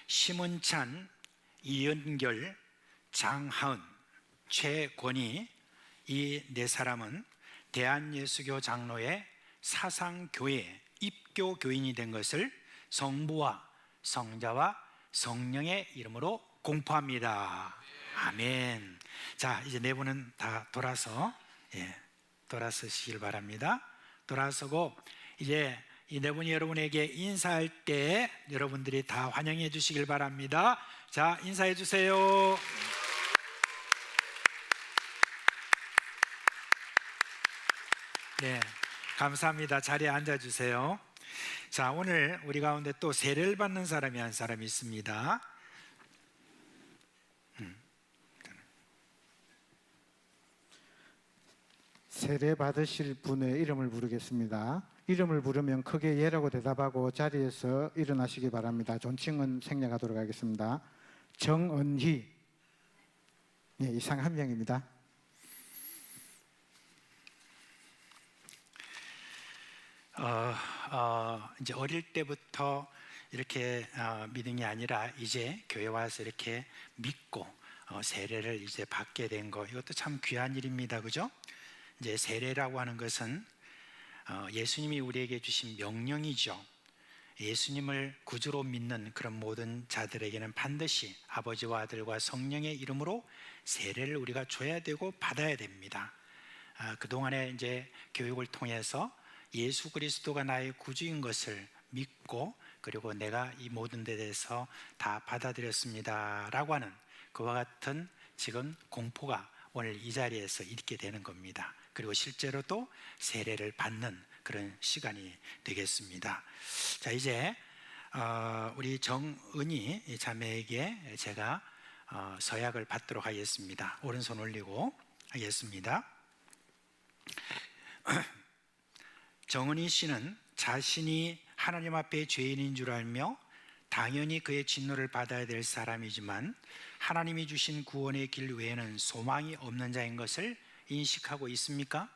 심은찬, 이은결, 장하은, 최권희 이 4사람은 대한예수교 장로의 사상교회 입교 교인이 된 것을 성부와 성자와 성령의 이름으로 공포합니다. 아멘. 자, 이제 4분은 다 돌아서시길 바랍니다. 돌아서고 이제 이 4분이 여러분에게 인사할 때 여러분들이 다 환영해 주시길 바랍니다. 자, 인사해 주세요. 네, 감사합니다. 자리에 앉아 주세요. 자, 오늘 우리 가운데 또 세례를 받는 사람이 한 사람이 있습니다. 세례 받으실 분의 이름을 부르겠습니다. 이름을 부르면 크게 예라고 대답하고 자리에서 일어나시기 바랍니다. 존칭은 생략하도록 하겠습니다. 정은희, 예, 이상 한 명입니다. 이제 어릴 때부터 이렇게 믿은 게 아니라 이제 교회 와서 이렇게 믿고 세례를 이제 받게 된 거, 이것도 참 귀한 일입니다. 그죠? 이제 세례라고 하는 것은 예수님이 우리에게 주신 명령이죠. 예수님을 구주로 믿는 그런 모든 자들에게는 반드시 아버지와 아들과 성령의 이름으로 세례를 우리가 줘야 되고 받아야 됩니다. 그동안에 이제 교육을 통해서 예수 그리스도가 나의 구주인 것을 믿고 그리고 내가 이 모든 데 대해서 다 받아들였습니다 라고 하는 그와 같은 지금 공포가 오늘 이 자리에서 있게 되는 겁니다. 그리고 실제로 또 세례를 받는 그런 시간이 되겠습니다. 자, 이제 우리 정은희 자매에게 제가 서약을 받도록 하겠습니다. 오른손 올리고 하겠습니다. 정은희 씨는 자신이 하나님 앞에 죄인인 줄 알며 당연히 그의 진노를 받아야 될 사람이지만 하나님이 주신 구원의 길 외에는 소망이 없는 자인 것을 인식하고 있습니까?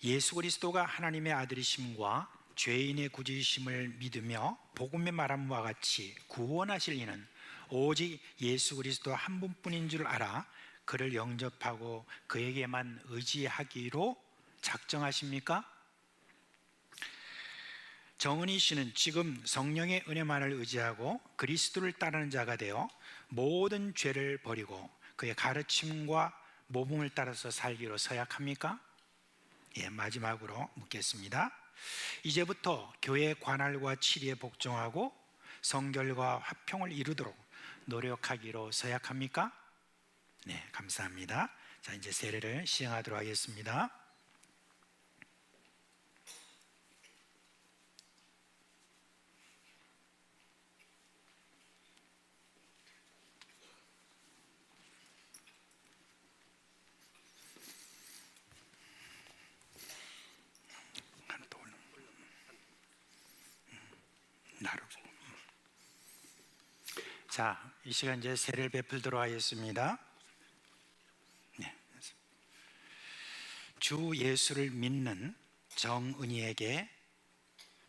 예수 그리스도가 하나님의 아들이심과 죄인의 구주이심을 믿으며 복음의 말함과 같이 구원하실 이는 오직 예수 그리스도 한 분뿐인 줄 알아 그를 영접하고 그에게만 의지하기로 작정하십니까? 정은희 씨는 지금 성령의 은혜만을 의지하고 그리스도를 따르는 자가 되어 모든 죄를 버리고 그의 가르침과 모범을 따라서 살기로 서약합니까? 예, 마지막으로 묻겠습니다. 이제부터 교회 관할과 치리에 복종하고 성결과 화평을 이루도록 노력하기로 서약합니까? 네, 감사합니다. 자, 이제 세례를 시행하도록 하겠습니다. 자, 이 시간 이제 세례를 베풀도록 하겠습니다. 네. 주 예수를 믿는 정은희에게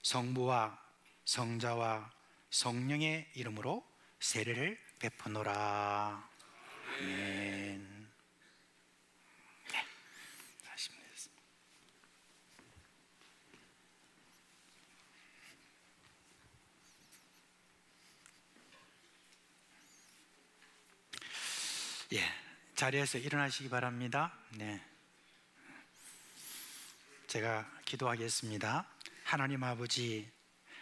성부와 성자와 성령의 이름으로 세례를 베푸노라. 아멘. 네. 하시면 되겠습니다. 예, 자리에서 일어나시기 바랍니다. 네, 제가 기도하겠습니다. 하나님 아버지,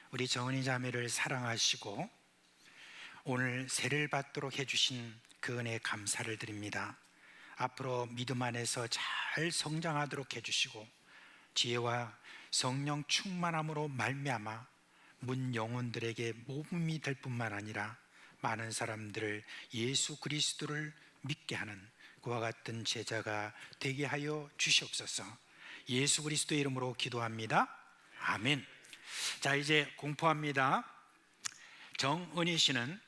우리 정은희 자매를 사랑하시고 오늘 세례를 받도록 해주신 그 은혜에 감사를 드립니다. 앞으로 믿음 안에서 잘 성장하도록 해주시고 지혜와 성령 충만함으로 말미암아 문 영혼들에게 모범이 될 뿐만 아니라 많은 사람들을 예수 그리스도를 믿게 하는 그와 같은 제자가 되게 하여 주시옵소서. 예수 그리스도의 이름으로 기도합니다. 아멘. 자, 이제 공포합니다. 정은희 씨는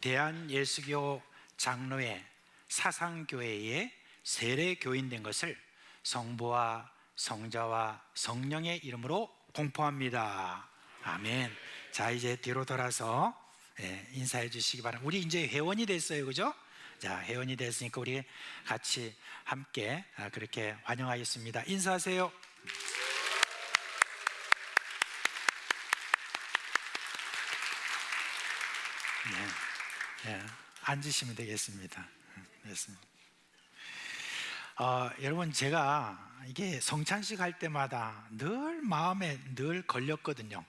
대한예수교 장로회 사상교회의 세례교인 된 것을 성부와 성자와 성령의 이름으로 공포합니다. 아멘. 자, 이제 뒤로 돌아서 인사해 주시기 바랍니다. 우리 이제 회원이 됐어요, 그죠? 자, 회원이 됐으니까 우리 같이 함께 그렇게 환영하겠습니다. 인사하세요. 네, 앉으시면 되겠습니다. 됐습니다. 여러분, 제가 이게 성찬식 할 때마다 늘 마음에 늘 걸렸거든요.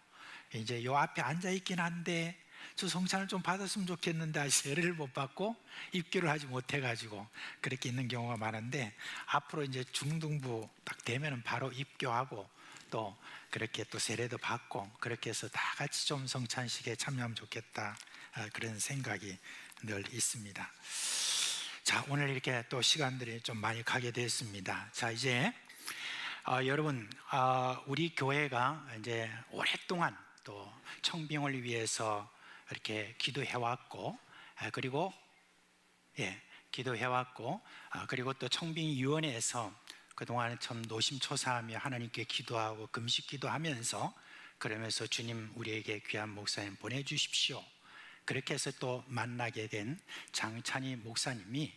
이제 요 앞에 앉아 있긴 한데 저 성찬을 좀 받았으면 좋겠는데 세례를 못 받고 입교를 하지 못해가지고 그렇게 있는 경우가 많은데, 앞으로 이제 중등부 딱 되면은 바로 입교하고 또 그렇게 또 세례도 받고 그렇게 해서 다 같이 좀 성찬식에 참여하면 좋겠다, 그런 생각이 늘 있습니다. 자, 오늘 이렇게 또 시간들이 좀 많이 가게 됐습니다. 자, 이제 여러분, 우리 교회가 이제 오랫동안 또 청빙을 위해서 이렇게 기도해왔고, 그리고 기도해왔고, 그리고 또 청빙위원회에서 그동안 참 노심초사하며 하나님께 기도하고 금식 기도하면서, 그러면서 주님 우리에게 귀한 목사님 보내주십시오, 그렇게 해서 또 만나게 된 장찬희 목사님이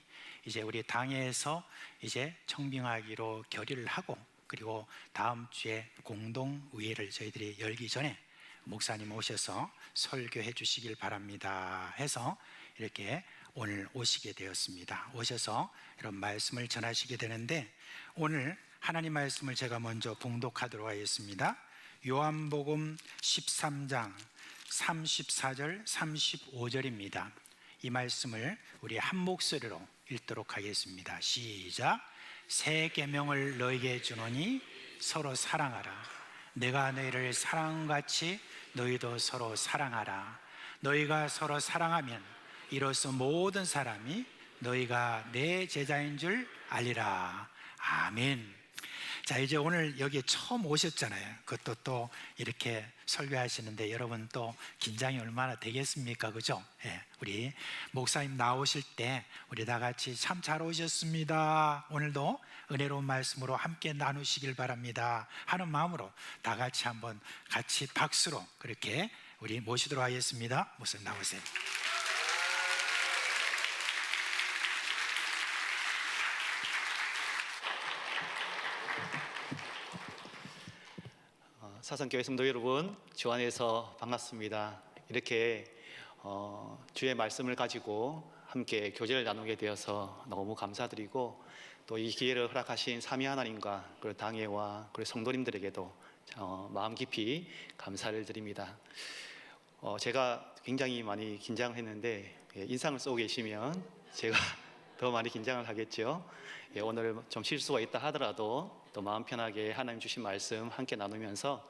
이제 우리 당회에서 이제 청빙하기로 결의를 하고, 그리고 다음 주에 공동의회를 저희들이 열기 전에 목사님 오셔서 설교해 주시길 바랍니다 해서 이렇게 오늘 오시게 되었습니다. 오셔서 이런 말씀을 전하시게 되는데, 오늘 하나님 말씀을 제가 먼저 봉독하도록 하겠습니다. 요한복음 13장 34절 35절입니다. 이 말씀을 우리 한 목소리로 읽도록 하겠습니다. 시작. 새 계명을 너희에게 주노니 서로 사랑하라. 내가 너희를 사랑같이 너희도 서로 사랑하라. 너희가 서로 사랑하면 이로써 모든 사람이 너희가 내 제자인 줄 알리라. 아멘. 자, 이제 오늘 여기 처음 오셨잖아요. 그것도 또 이렇게 설교하시는데 여러분 또 긴장이 얼마나 되겠습니까? 그죠? 예, 우리 목사님 나오실 때 우리 다 같이 참 잘 오셨습니다. 오늘도 은혜로운 말씀으로 함께 나누시길 바랍니다 하는 마음으로 다 같이 한번 같이 박수로 그렇게 우리 모시도록 하겠습니다. 목사님 나오세요. 사성교회 성도 여러분, 주 안에서 반갑습니다. 이렇게 주의 말씀을 가지고 함께 교제를 나누게 되어서 너무 감사드리고, 또 이 기회를 허락하신 삼위 하나님과 그리고 당회와 그리고 성도님들에게도 마음 깊이 감사를 드립니다. 제가 굉장히 많이 긴장을 했는데 인상을 쓰고 계시면 제가 더 많이 긴장을 하겠죠. 오늘 좀 실수가 있다 하더라도 또 마음 편하게 하나님 주신 말씀 함께 나누면서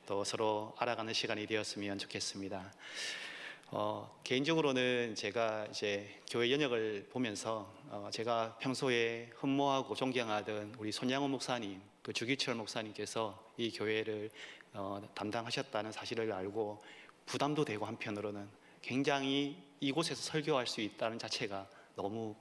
또 서로 알아가는 시간이 되었으면 좋겠습니다. 개인적으로는 제가 이제 교회 연역을 보면서 제가 평소에 흠모하고 존경하던 우리 손양호 목사님, 그 주기철 목사님께서 이 교회를 담당하셨다는 사실을 알고 부담도 되고, 한편으로는 굉장히 이곳에서 설교할 수 있다는 자체가 너무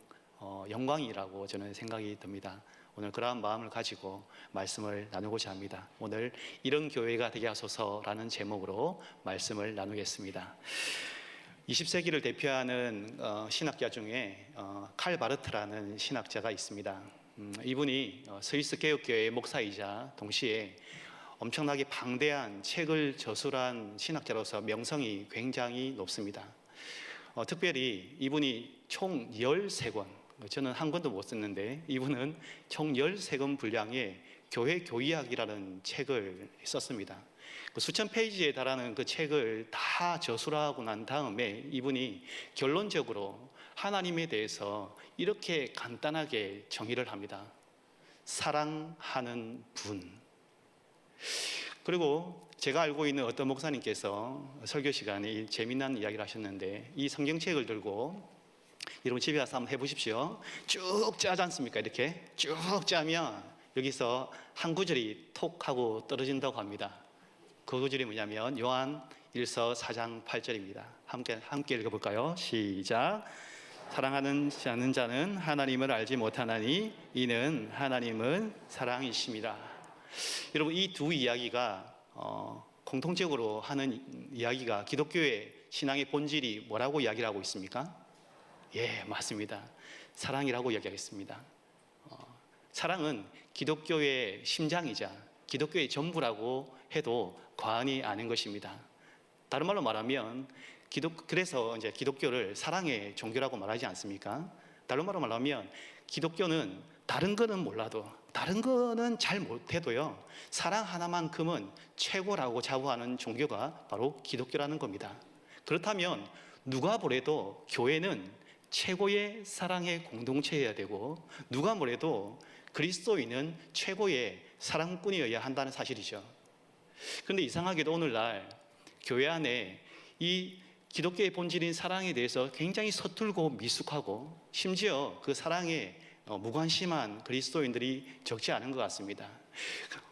영광이라고 저는 생각이 듭니다. 오늘 그러한 마음을 가지고 말씀을 나누고자 합니다. 오늘 이런 교회가 되게 하소서라는 제목으로 말씀을 나누겠습니다. 20세기를 대표하는 신학자 중에 칼 바르트라는 신학자가 있습니다. 이분이 스위스 개혁교회의 목사이자 동시에 엄청나게 방대한 책을 저술한 신학자로서 명성이 굉장히 높습니다. 특별히 이분이 총 13권, 저는 한 권도 못 썼는데 이분은 총 13권 분량의 교회 교의학이라는 책을 썼습니다. 그 수천 페이지에 달하는 그 책을 다 저술하고 난 다음에 이분이 결론적으로 하나님에 대해서 이렇게 간단하게 정의를 합니다. 사랑하는 분. 그리고 제가 알고 있는 어떤 목사님께서 설교 시간에 재미난 이야기를 하셨는데, 이 성경책을 들고 여러분 집에 가서 한번 해보십시오. 쭉 짜지 않습니까? 이렇게 쭉 짜면 여기서 한 구절이 톡 하고 떨어진다고 합니다. 그 구절이 뭐냐면 요한 1서 4장 8절입니다. 함께 읽어볼까요? 시작. 사랑하는 않는 자는 하나님을 알지 못하나니 이는 하나님은 사랑이십니다. 여러분, 이 두 이야기가 공통적으로 하는 이야기가 기독교의 신앙의 본질이 뭐라고 이야기를 하고 있습니까? 예, 맞습니다. 사랑이라고 이야기하겠습니다. 사랑은 기독교의 심장이자 기독교의 전부라고 해도 과언이 아닌 것입니다. 다른 말로 말하면 그래서 이제 기독교를 사랑의 종교라고 말하지 않습니까? 다른 말로 말하면 기독교는 다른 거는 몰라도, 다른 거는 잘 못해도요, 사랑 하나만큼은 최고라고 자부하는 종교가 바로 기독교라는 겁니다. 그렇다면 누가 뭐래도 교회는 최고의 사랑의 공동체여야 되고, 누가 뭐래도 그리스도인은 최고의 사랑꾼이어야 한다는 사실이죠. 그런데 이상하게도 오늘날 교회 안에 이 기독교의 본질인 사랑에 대해서 굉장히 서툴고 미숙하고, 심지어 그 사랑에 무관심한 그리스도인들이 적지 않은 것 같습니다.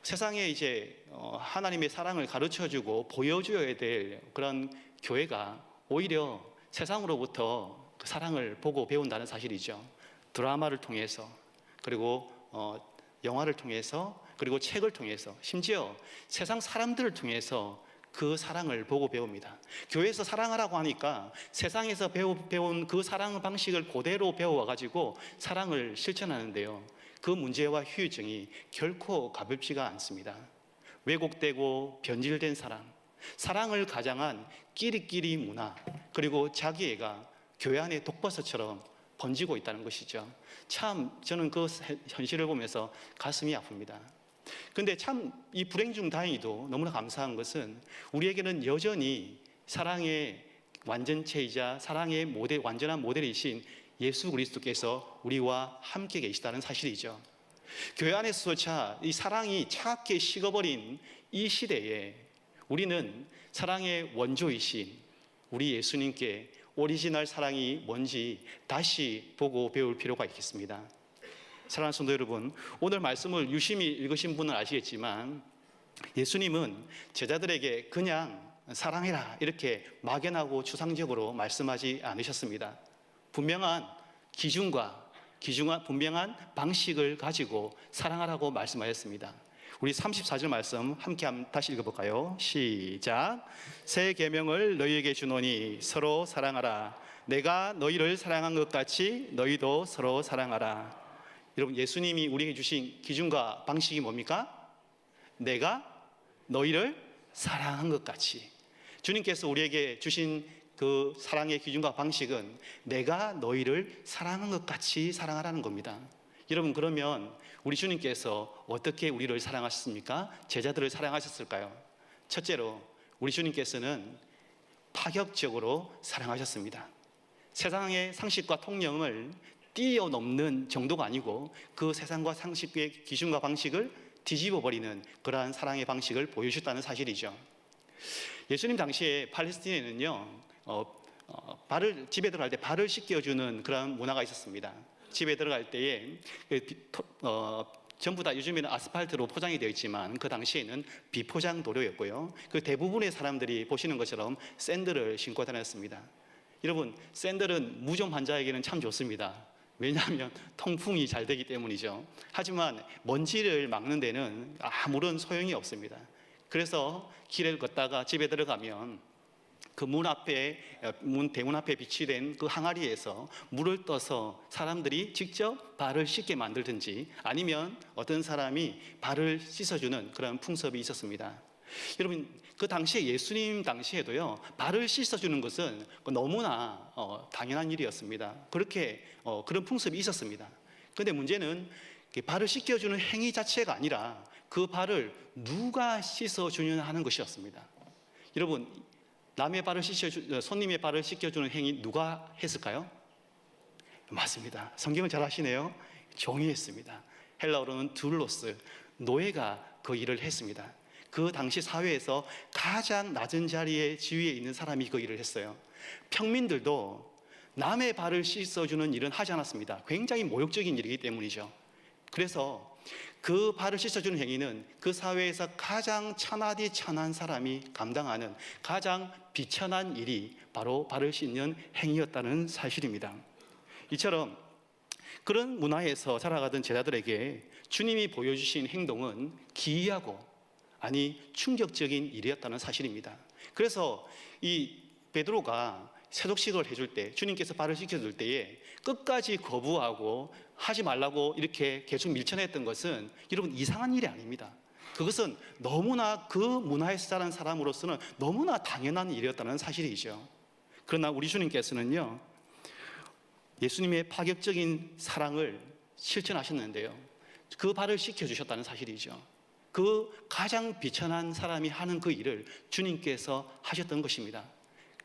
세상에 이제 하나님의 사랑을 가르쳐주고 보여줘야 될 그런 교회가 오히려 세상으로부터 그 사랑을 보고 배운다는 사실이죠. 드라마를 통해서, 그리고 영화를 통해서, 그리고 책을 통해서, 심지어 세상 사람들을 통해서 그 사랑을 보고 배웁니다. 교회에서 사랑하라고 하니까 세상에서 배운 그 사랑 방식을 그대로 배워가지고 사랑을 실천하는데요, 그 문제와 후유증이 결코 가볍지가 않습니다. 왜곡되고 변질된 사랑을 가장한 끼리끼리 문화, 그리고 자기애가 교회 안에 독버섯처럼 번지고 있다는 것이죠. 참 저는 그 현실을 보면서 가슴이 아픕니다. 근데 참 이 불행 중 다행히도 너무나 감사한 것은 우리에게는 여전히 사랑의 완전체이자 사랑의 모델, 완전한 모델이신 예수 그리스도께서 우리와 함께 계시다는 사실이죠. 교회 안에서조차 이 사랑이 차갑게 식어버린 이 시대에 우리는 사랑의 원조이신 우리 예수님께 오리지널 사랑이 뭔지 다시 보고 배울 필요가 있겠습니다. 사랑하는 성도 여러분, 오늘 말씀을 유심히 읽으신 분은 아시겠지만 예수님은 제자들에게 그냥 사랑해라 이렇게 막연하고 추상적으로 말씀하지 않으셨습니다. 분명한 분명한 방식을 가지고 사랑하라고 말씀하셨습니다. 우리 34절 말씀 함께 다시 읽어볼까요? 시작. 새 계명을 너희에게 주노니 서로 사랑하라. 내가 너희를 사랑한 것 같이 너희도 서로 사랑하라. 여러분, 예수님이 우리에게 주신 기준과 방식이 뭡니까? 내가 너희를 사랑한 것 같이. 주님께서 우리에게 주신 그 사랑의 기준과 방식은 내가 너희를 사랑한 것 같이 사랑하라는 겁니다. 여러분, 그러면 우리 주님께서 어떻게 우리를 사랑하셨습니까? 제자들을 사랑하셨을까요? 첫째로 우리 주님께서는 파격적으로 사랑하셨습니다. 세상의 상식과 통념을 뛰어넘는 정도가 아니고 그 세상과 상식의 기준과 방식을 뒤집어버리는 그러한 사랑의 방식을 보여주셨다는 사실이죠. 예수님 당시에 팔레스틴에는요, 집에 들어갈 때 발을 씻겨주는 그런 문화가 있었습니다. 집에 들어갈 때에 전부 다 요즘에는 아스팔트로 포장이 되어 있지만 그 당시에는 비포장 도로였고요. 그 대부분의 사람들이 보시는 것처럼 샌들을 신고 다녔습니다. 여러분, 샌들은 무좀 환자에게는 참 좋습니다. 왜냐하면 통풍이 잘 되기 때문이죠. 하지만 먼지를 막는 데는 아무런 소용이 없습니다. 그래서 길을 걷다가 집에 들어가면 그 대문 앞에 비치된 그 항아리에서 물을 떠서 사람들이 직접 발을 씻게 만들든지 아니면 어떤 사람이 발을 씻어주는 그런 풍습이 있었습니다. 여러분, 그 당시에 예수님 당시에도요, 발을 씻어주는 것은 너무나 당연한 일이었습니다. 그렇게 그런 풍습이 있었습니다. 그런데 문제는 발을 씻겨주는 행위 자체가 아니라 그 발을 누가 씻어주느냐 하는 것이었습니다. 여러분, 손님의 발을 씻겨주는 행위 누가 했을까요? 맞습니다. 성경을 잘 아시네요. 종이 했습니다. 헬라어로는 둘로스, 노예가 그 일을 했습니다. 그 당시 사회에서 가장 낮은 자리에 지위에 있는 사람이 그 일을 했어요. 평민들도 남의 발을 씻어주는 일은 하지 않았습니다. 굉장히 모욕적인 일이기 때문이죠. 그래서 그 발을 씻어주는 행위는 그 사회에서 가장 천하디 천한 사람이 감당하는 가장 비천한 일이 바로 발을 씻는 행위였다는 사실입니다. 이처럼 그런 문화에서 자라가던 제자들에게 주님이 보여주신 행동은 기이하고 충격적인 일이었다는 사실입니다. 그래서 이 베드로가 세족식을 해줄 때, 주님께서 발을 씻겨줄 때에 끝까지 거부하고 하지 말라고 이렇게 계속 밀쳐냈던 것은 여러분 이상한 일이 아닙니다. 그것은 너무나 그 문화에서 자란 사람으로서는 너무나 당연한 일이었다는 사실이죠. 그러나 우리 주님께서는요, 예수님의 파격적인 사랑을 실천하셨는데요, 그 발을 씻겨주셨다는 사실이죠. 그 가장 비천한 사람이 하는 그 일을 주님께서 하셨던 것입니다.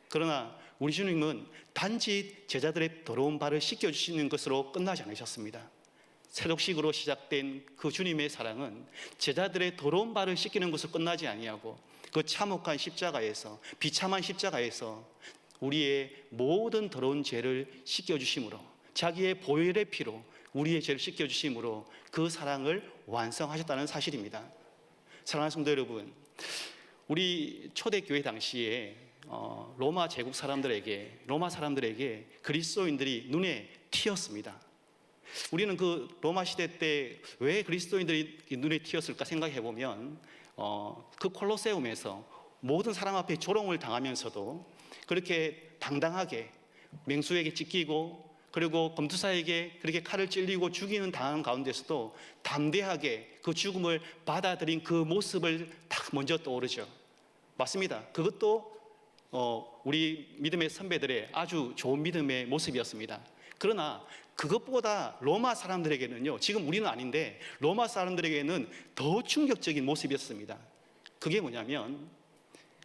그러나 우리 주님은 단지 제자들의 더러운 발을 씻겨주시는 것으로 끝나지 않으셨습니다. 세족식으로 시작된 그 주님의 사랑은 제자들의 더러운 발을 씻기는 것으로 끝나지 아니하고 그 참혹한 십자가에서, 비참한 십자가에서 우리의 모든 더러운 죄를 씻겨주심으로, 자기의 보혈의 피로 우리의 죄를 씻겨주심으로 그 사랑을 완성하셨다는 사실입니다. 사랑하는 성도 여러분, 우리 초대교회 당시에 로마 제국 사람들에게, 로마 사람들에게 그리스도인들이 눈에 튀었습니다. 우리는 그 로마 시대 때 왜 그리스도인들이 눈에 튀었을까 생각해 보면 그 콜로세움에서 모든 사람 앞에 조롱을 당하면서도 그렇게 당당하게 맹수에게 찢기고 그리고 검투사에게 그렇게 칼을 찔리고 죽이는 당한 가운데서도 담대하게 그 죽음을 받아들인 그 모습을 딱 먼저 떠오르죠. 맞습니다. 그것도 우리 믿음의 선배들의 아주 좋은 믿음의 모습이었습니다. 그러나 그것보다 로마 사람들에게는요, 지금 우리는 아닌데 로마 사람들에게는 더 충격적인 모습이었습니다. 그게 뭐냐면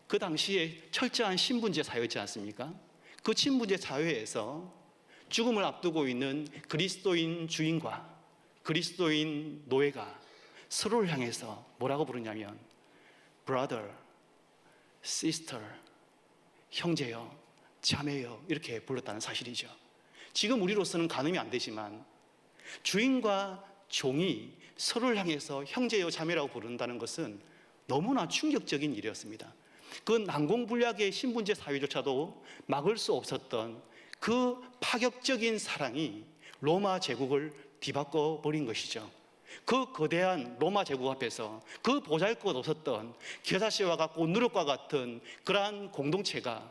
그 당시에 철저한 신분제 사회였지 않습니까? 그 신분제 사회에서 죽음을 앞두고 있는 그리스도인 주인과 그리스도인 노예가 서로를 향해서 뭐라고 부르냐면 brother, sister, 형제여, 자매여 이렇게 불렀다는 사실이죠. 지금 우리로서는 가늠이 안 되지만 주인과 종이 서로를 향해서 형제여 자매라고 부른다는 것은 너무나 충격적인 일이었습니다. 그 난공불락의 신분제 사회조차도 막을 수 없었던 그 파격적인 사랑이 로마 제국을 뒤바꿔 버린 것이죠. 그 거대한 로마 제국 앞에서 그 보잘것 없었던 겨자씨와 같고 누룩과 같은 그러한 공동체가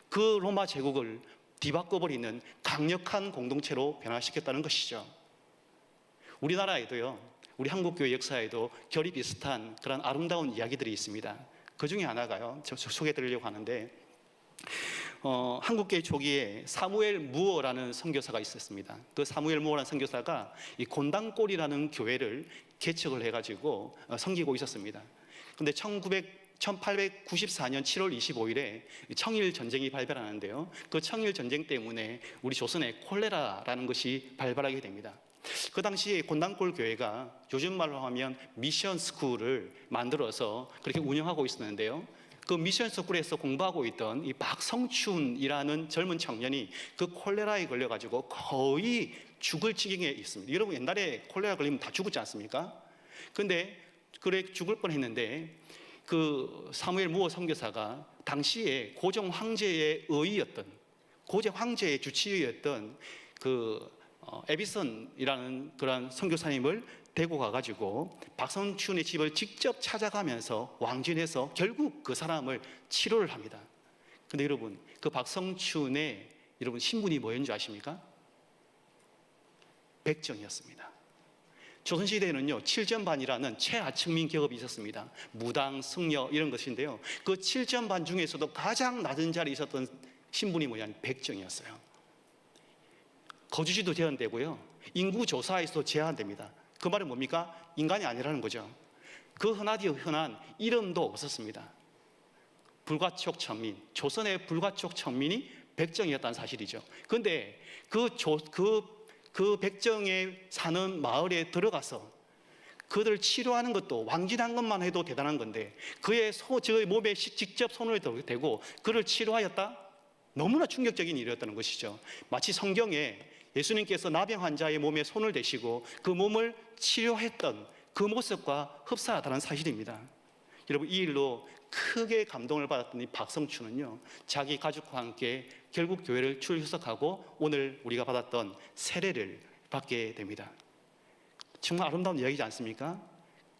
그 로마 제국을 뒤바꿔 버리는 강력한 공동체로 변화시켰다는 것이죠. 우리나라에도요, 우리 한국교회 역사에도 결이 비슷한 그런 아름다운 이야기들이 있습니다. 그 중에 하나가요, 저 소개해드리려고 하는데, 한국교회 초기에 사무엘 무어라는 선교사가 있었습니다. 그 사무엘 무어라는 선교사가 이 곤단골이라는 교회를 개척을 해가지고 섬기고 있었습니다. 근데 1894년 7월 25일에 청일 전쟁이 발발하는데요. 그 청일 전쟁 때문에 우리 조선에 콜레라라는 것이 발발하게 됩니다. 그 당시에 곤단골 교회가 요즘 말로 하면 미션 스쿨을 만들어서 그렇게 운영하고 있었는데요. 그 미션 스쿨에서 공부하고 있던 이 박성춘이라는 젊은 청년이 그 콜레라에 걸려가지고 거의 죽을 지경에 있습니다. 여러분 옛날에 콜레라 걸리면 다 죽었지 않습니까? 근데 그래 죽을 뻔했는데 그 사무엘 무어 선교사가 당시에 고종 황제의 의였던, 고종 황제의 주치의였던 그 에비슨이라는 그런 선교사님을 데리고 가가지고 박성춘의 집을 직접 찾아가면서 왕진해서 결국 그 사람을 치료를 합니다. 근데 여러분 그 박성춘의 여러분 신분이 뭐였는지 아십니까? 백정이었습니다. 조선시대에는요, 칠전반이라는 최하층민 계급이 있었습니다. 무당, 승려 이런 것인데요. 그 칠전반 중에서도 가장 낮은 자리에 있었던 신분이 뭐냐면 백정이었어요. 거주지도 제한되고요, 인구조사에서도 제한됩니다. 그 말은 뭡니까? 인간이 아니라는 거죠. 그 흔한 이름도 없었습니다. 불가촉 천민, 조선의 불가촉 천민이 백정이었다는 사실이죠. 그런데 그 백정에 사는 마을에 들어가서 그들을 치료하는 것도 왕진한 것만 해도 대단한 건데 그의 몸에 직접 손을 대고 그를 치료하였다? 너무나 충격적인 일이었다는 것이죠. 마치 성경에 예수님께서 나병 환자의 몸에 손을 대시고 그 몸을 치료했던 그 모습과 흡사하다는 사실입니다. 여러분 이 일로 크게 감동을 받았던 이 박성춘은요, 자기 가족과 함께 결국 교회를 출석하고 오늘 우리가 받았던 세례를 받게 됩니다. 정말 아름다운 이야기지 않습니까?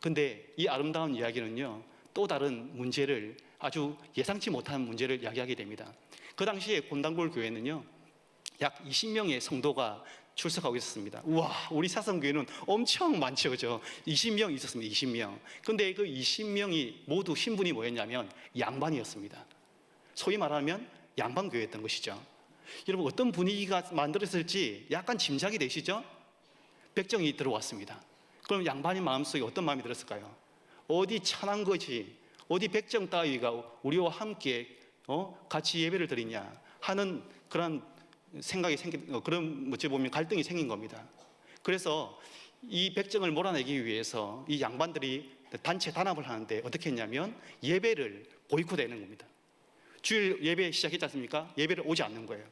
근데 이 아름다운 이야기는요, 또 다른 문제를, 아주 예상치 못한 문제를 이야기하게 됩니다. 그 당시에 곤단골 교회는요, 약 20명의 성도가 출석하고 있었습니다. 우와, 우리 사성교회는 엄청 많죠, 그죠? 20명 있었습니다. 20명. 근데 그 20명이 모두 신분이 뭐였냐면 양반이었습니다. 소위 말하면 양반교회였던 것이죠. 여러분 어떤 분위기가 만들어졌을지 약간 짐작이 되시죠? 백정이 들어왔습니다. 그럼 양반의 마음속에 어떤 마음이 들었을까요? 어디 천한 것이, 어디 백정 따위가 우리와 함께 같이 예배를 드리냐 하는 그런 생각이 그런 어찌 보면 갈등이 생긴 겁니다. 그래서 이 백정을 몰아내기 위해서 이 양반들이 단체 단합을 하는데 어떻게 했냐면 예배를 보이콧하는 겁니다. 주일 예배 시작했지 않습니까? 예배를 오지 않는 거예요.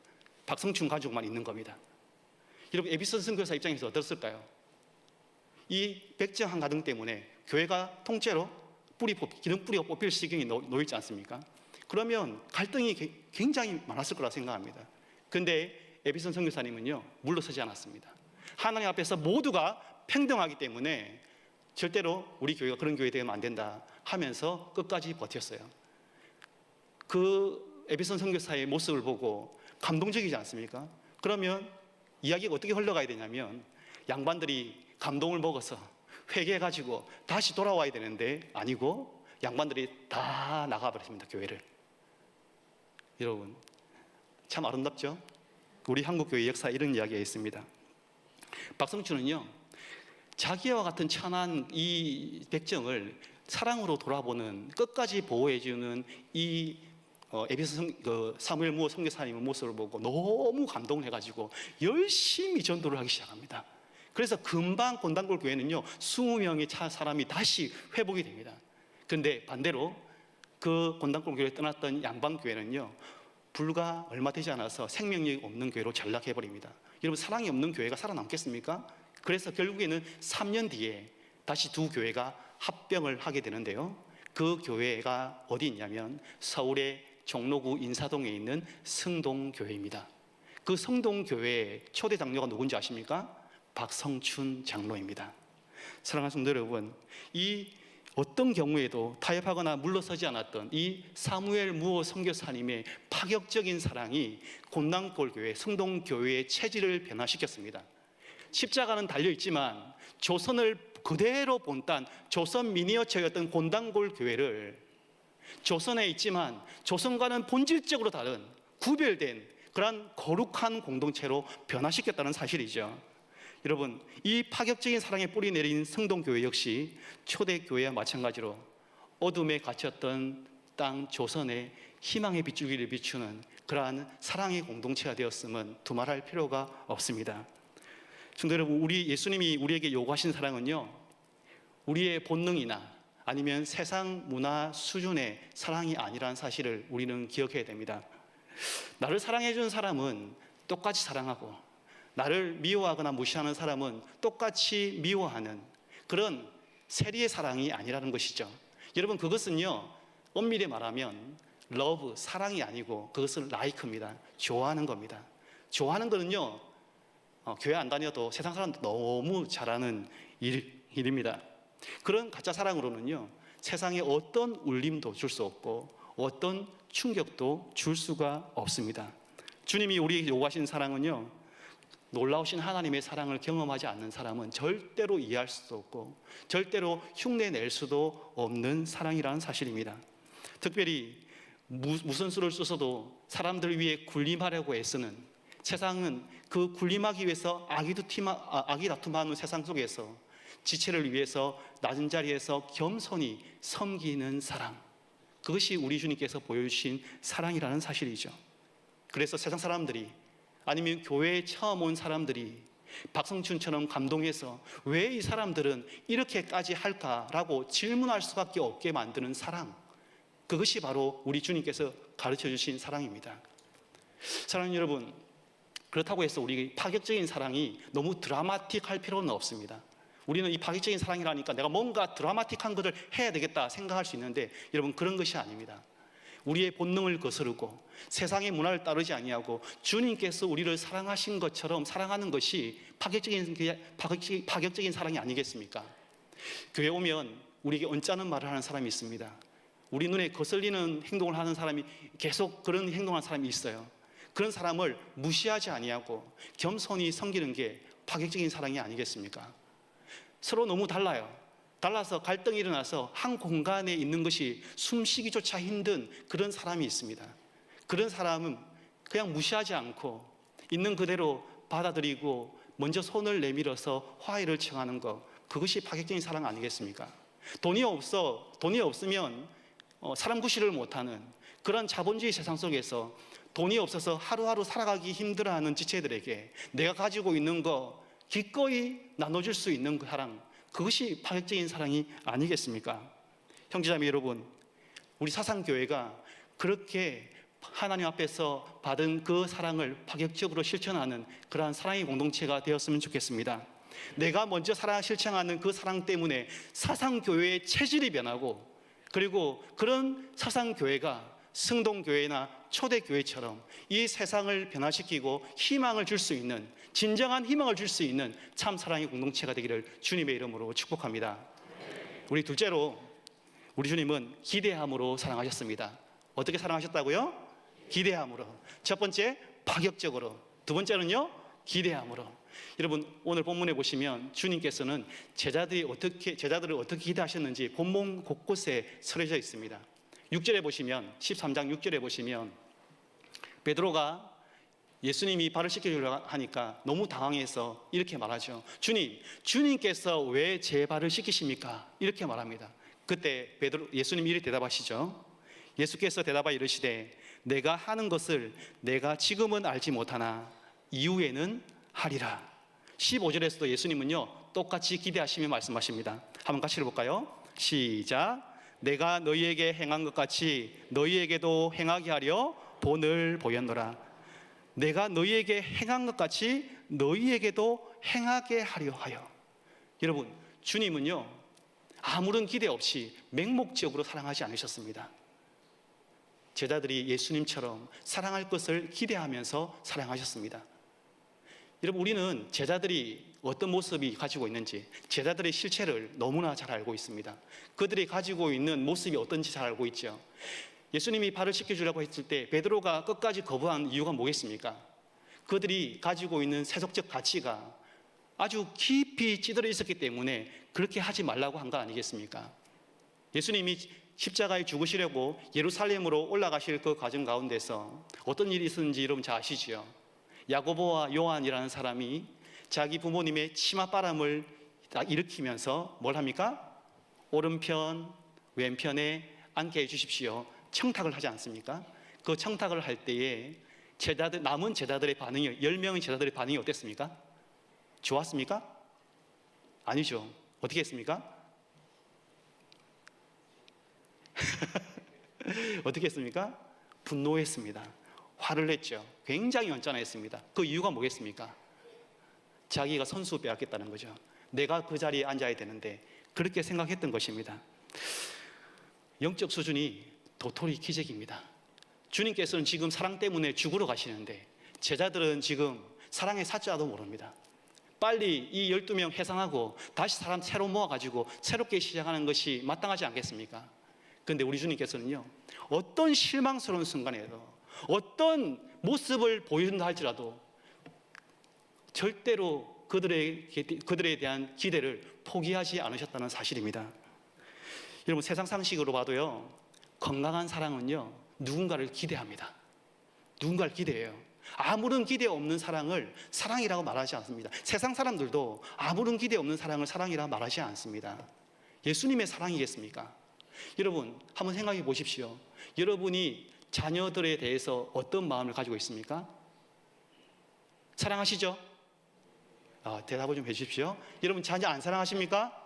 박성춘 가족만 있는 겁니다. 여러분 에비슨 선교사 입장에서 어떻을까요? 이 백정 한 가정 때문에 교회가 통째로 기름 뿌리가 뽑힐 시경이 놓이지 않습니까? 그러면 갈등이 굉장히 많았을 거라 생각합니다. 그런데 에비슨 선교사님은요, 물러서지 않았습니다. 하나님 앞에서 모두가 평등하기 때문에 절대로 우리 교회가 그런 교회 되면 안 된다 하면서 끝까지 버텼어요. 그 에비슨 선교사의 모습을 보고 감동적이지 않습니까? 그러면 이야기가 어떻게 흘러가야 되냐면 양반들이 감동을 먹어서 회개해가지고 다시 돌아와야 되는데 아니고 양반들이 다 나가버렸습니다, 교회를. 여러분 참 아름답죠? 우리 한국교회 역사에 이런 이야기가 있습니다. 박성춘은요, 자기와 같은 천한 이 백정을 사랑으로 돌아보는, 끝까지 보호해주는 이 사무엘 무어 선교사님의 모습을 보고 너무 감동을 해가지고 열심히 전도를 하기 시작합니다. 그래서 금방 곤단골 교회는요 20명의 사람이 다시 회복이 됩니다. 그런데 반대로 그 곤단골 교회에 떠났던 양반교회는요 불과 얼마 되지 않아서 생명력이 없는 교회로 전락해버립니다. 여러분 사랑이 없는 교회가 살아남겠습니까? 그래서 결국에는 3년 뒤에 다시 두 교회가 합병을 하게 되는데요. 그 교회가 어디 있냐면 서울의 종로구 인사동에 있는 성동교회입니다. 그 성동교회의 초대 장로가 누군지 아십니까? 박성춘 장로입니다. 사랑하는 성도 여러분, 이 어떤 경우에도 타협하거나 물러서지 않았던 이 사무엘 무어 선교사님의 파격적인 사랑이 곤당골교회, 성동교회의 체질을 변화시켰습니다. 십자가는 달려있지만 조선을 그대로 본딴 조선 미니어처였던 곤당골 교회를 조선에 있지만 조선과는 본질적으로 다른 구별된 그러한 거룩한 공동체로 변화시켰다는 사실이죠. 여러분, 이 파격적인 사랑에 뿌리 내린 성동교회 역시 초대교회와 마찬가지로 어둠에 갇혔던 땅 조선에 희망의 빗줄기를 비추는 그러한 사랑의 공동체가 되었음은 두말할 필요가 없습니다. 성도 여러분, 우리 예수님이 우리에게 요구하신 사랑은요, 우리의 본능이나 아니면 세상 문화 수준의 사랑이 아니라는 사실을 우리는 기억해야 됩니다. 나를 사랑해 준 사람은 똑같이 사랑하고, 나를 미워하거나 무시하는 사람은 똑같이 미워하는 그런 세리의 사랑이 아니라는 것이죠. 여러분, 그것은요, 엄밀히 말하면 러브, 사랑이 아니고 그것은 라이크입니다. 좋아하는 겁니다. 좋아하는 거는요, 교회 안 다녀도 세상 사람도 너무 잘하는 일입니다. 그런 가짜 사랑으로는요, 세상에 어떤 울림도 줄 수 없고 어떤 충격도 줄 수가 없습니다. 주님이 우리에게 요구하신 사랑은요, 놀라우신 하나님의 사랑을 경험하지 않는 사람은 절대로 이해할 수도 없고 절대로 흉내낼 수도 없는 사랑이라는 사실입니다. 특별히 무슨 수를 써서도 사람들 위해 군림하려고 애쓰는, 세상은 그 군림하기 위해서 악이 다툼하는 세상 속에서 지체를 위해서 낮은 자리에서 겸손히 섬기는 사랑, 그것이 우리 주님께서 보여주신 사랑이라는 사실이죠. 그래서 세상 사람들이 아니면 교회에 처음 온 사람들이 박성춘처럼 감동해서 왜 이 사람들은 이렇게까지 할까라고 질문할 수밖에 없게 만드는 사랑, 그것이 바로 우리 주님께서 가르쳐 주신 사랑입니다. 사랑하는 여러분, 그렇다고 해서 우리 파격적인 사랑이 너무 드라마틱할 필요는 없습니다. 우리는 이 파격적인 사랑이라니까 내가 뭔가 드라마틱한 것을 해야 되겠다 생각할 수 있는데, 여러분, 그런 것이 아닙니다. 우리의 본능을 거스르고 세상의 문화를 따르지 아니하고 주님께서 우리를 사랑하신 것처럼 살아가는 것이 파격적인 사랑이 아니겠습니까? 교회 오면 우리에게 언짢은 말을 하는 사람이 있습니다. 우리 눈에 거슬리는 행동을 하는 사람이 계속 그런 행동하는 사람이 있어요. 그런 사람을 무시하지 아니하고 겸손히 섬기는 게 파격적인 사랑이 아니겠습니까? 서로 너무 달라서 갈등이 일어나서 한 공간에 있는 것이 숨쉬기조차 힘든 그런 사람이 있습니다. 그런 사람은 그냥 무시하지 않고 있는 그대로 받아들이고 먼저 손을 내밀어서 화해를 청하는 것, 그것이 파격적인 사랑 아니겠습니까? 돈이 없으면 사람 구실을 못하는 그런 자본주의 세상 속에서 돈이 없어서 하루하루 살아가기 힘들어하는 지체들에게 내가 가지고 있는 거 기꺼이 나눠줄 수 있는 그 사랑, 그것이 파격적인 사랑이 아니겠습니까? 형제자매 여러분, 우리 사상교회가 그렇게 하나님 앞에서 받은 그 사랑을 파격적으로 실천하는 그러한 사랑의 공동체가 되었으면 좋겠습니다. 내가 먼저 실천하는 그 사랑 때문에 사상교회의 체질이 변하고, 그리고 그런 사상교회가 성동교회나 초대교회처럼 이 세상을 변화시키고 희망을 줄 수 있는, 진정한 희망을 줄 수 있는 참 사랑의 공동체가 되기를 주님의 이름으로 축복합니다. 우리 둘째로, 우리 주님은 기대함으로 사랑하셨습니다. 어떻게 사랑하셨다고요? 기대함으로. 첫 번째, 파격적으로. 두 번째는요, 기대함으로. 여러분, 오늘 본문에 보시면 주님께서는 제자들을 어떻게 기대하셨는지 본문 곳곳에 서려져 있습니다. 6절에 보시면, 13장 6절에 보시면 베드로가 예수님이 발을 씻겨주려고 하니까 너무 당황해서 이렇게 말하죠. 주님께서 왜 제 발을 씻기십니까? 이렇게 말합니다. 그때 예수님이 이렇게 대답하시죠. 예수께서 대답하여 이르시되 내가 하는 것을 내가 지금은 알지 못하나 이후에는 하리라. 15절에서도 예수님은요, 똑같이 기대하시며 말씀하십니다. 한번 같이 읽어볼까요? 시작. 내가 너희에게 행한 것 같이 너희에게도 행하게 하려 본을 보였노라. 내가 너희에게 행한 것 같이 너희에게도 행하게 하려 하여. 여러분, 주님은요, 아무런 기대 없이 맹목적으로 사랑하지 않으셨습니다. 제자들이 예수님처럼 사랑할 것을 기대하면서 사랑하셨습니다. 여러분, 우리는 제자들이 어떤 모습이 가지고 있는지, 제자들의 실체를 너무나 잘 알고 있습니다. 그들이 가지고 있는 모습이 어떤지 잘 알고 있죠. 예수님이 발을 씻겨주려고 했을 때 베드로가 끝까지 거부한 이유가 뭐겠습니까? 그들이 가지고 있는 세속적 가치가 아주 깊이 찌들어 있었기 때문에 그렇게 하지 말라고 한 거 아니겠습니까? 예수님이 십자가에 죽으시려고 예루살렘으로 올라가실 그 과정 가운데서 어떤 일이 있었는지 여러분 잘 아시죠? 야고보와 요한이라는 사람이 자기 부모님의 치맛바람을 일으키면서 뭘 합니까? 오른편, 왼편에 앉게 해주십시오. 청탁을 하지 않습니까? 그 청탁을 할 때에 남은 제자들의 반응이, 10명의 제자들의 반응이 어땠습니까? 좋았습니까? 아니죠. 어떻게 했습니까? 어떻게 했습니까? 분노했습니다. 화를 냈죠. 굉장히 연단했습니다. 그 이유가 뭐겠습니까? 자기가 선수 빼앗겠다는 거죠. 내가 그 자리에 앉아야 되는데 그렇게 생각했던 것입니다. 영적 수준이 도토리 기적입니다. 주님께서는 지금 사랑 때문에 죽으러 가시는데 그제자들은 지금 사랑의 사자도 모릅니다. 빨리 이 12명 해상하고 다시 사람 새로 모아가지고 새롭게 시작하는 것이 마땅하지 않겠습니까? 그런데 우리 주님께서는요, 어떤 실망스러운 순간에도 어떤 모습을 보여준다 할지라도 절대로 그들에 대한 기대를 포기하지 않으셨다는 사실입니다. 여러분, 세상 상식으로 봐도요, 건강한 사랑은요, 누군가를 기대합니다. 누군가를 기대해요. 아무런 기대 없는 사랑을 사랑이라고 말하지 않습니다. 세상 사람들도 아무런 기대 없는 사랑을 사랑이라고 말하지 않습니다. 예수님의 사랑이겠습니까? 여러분, 한번 생각해 보십시오. 여러분이 자녀들에 대해서 어떤 마음을 가지고 있습니까? 사랑하시죠? 대답을 좀 해주십시오. 여러분, 자녀 안 사랑하십니까?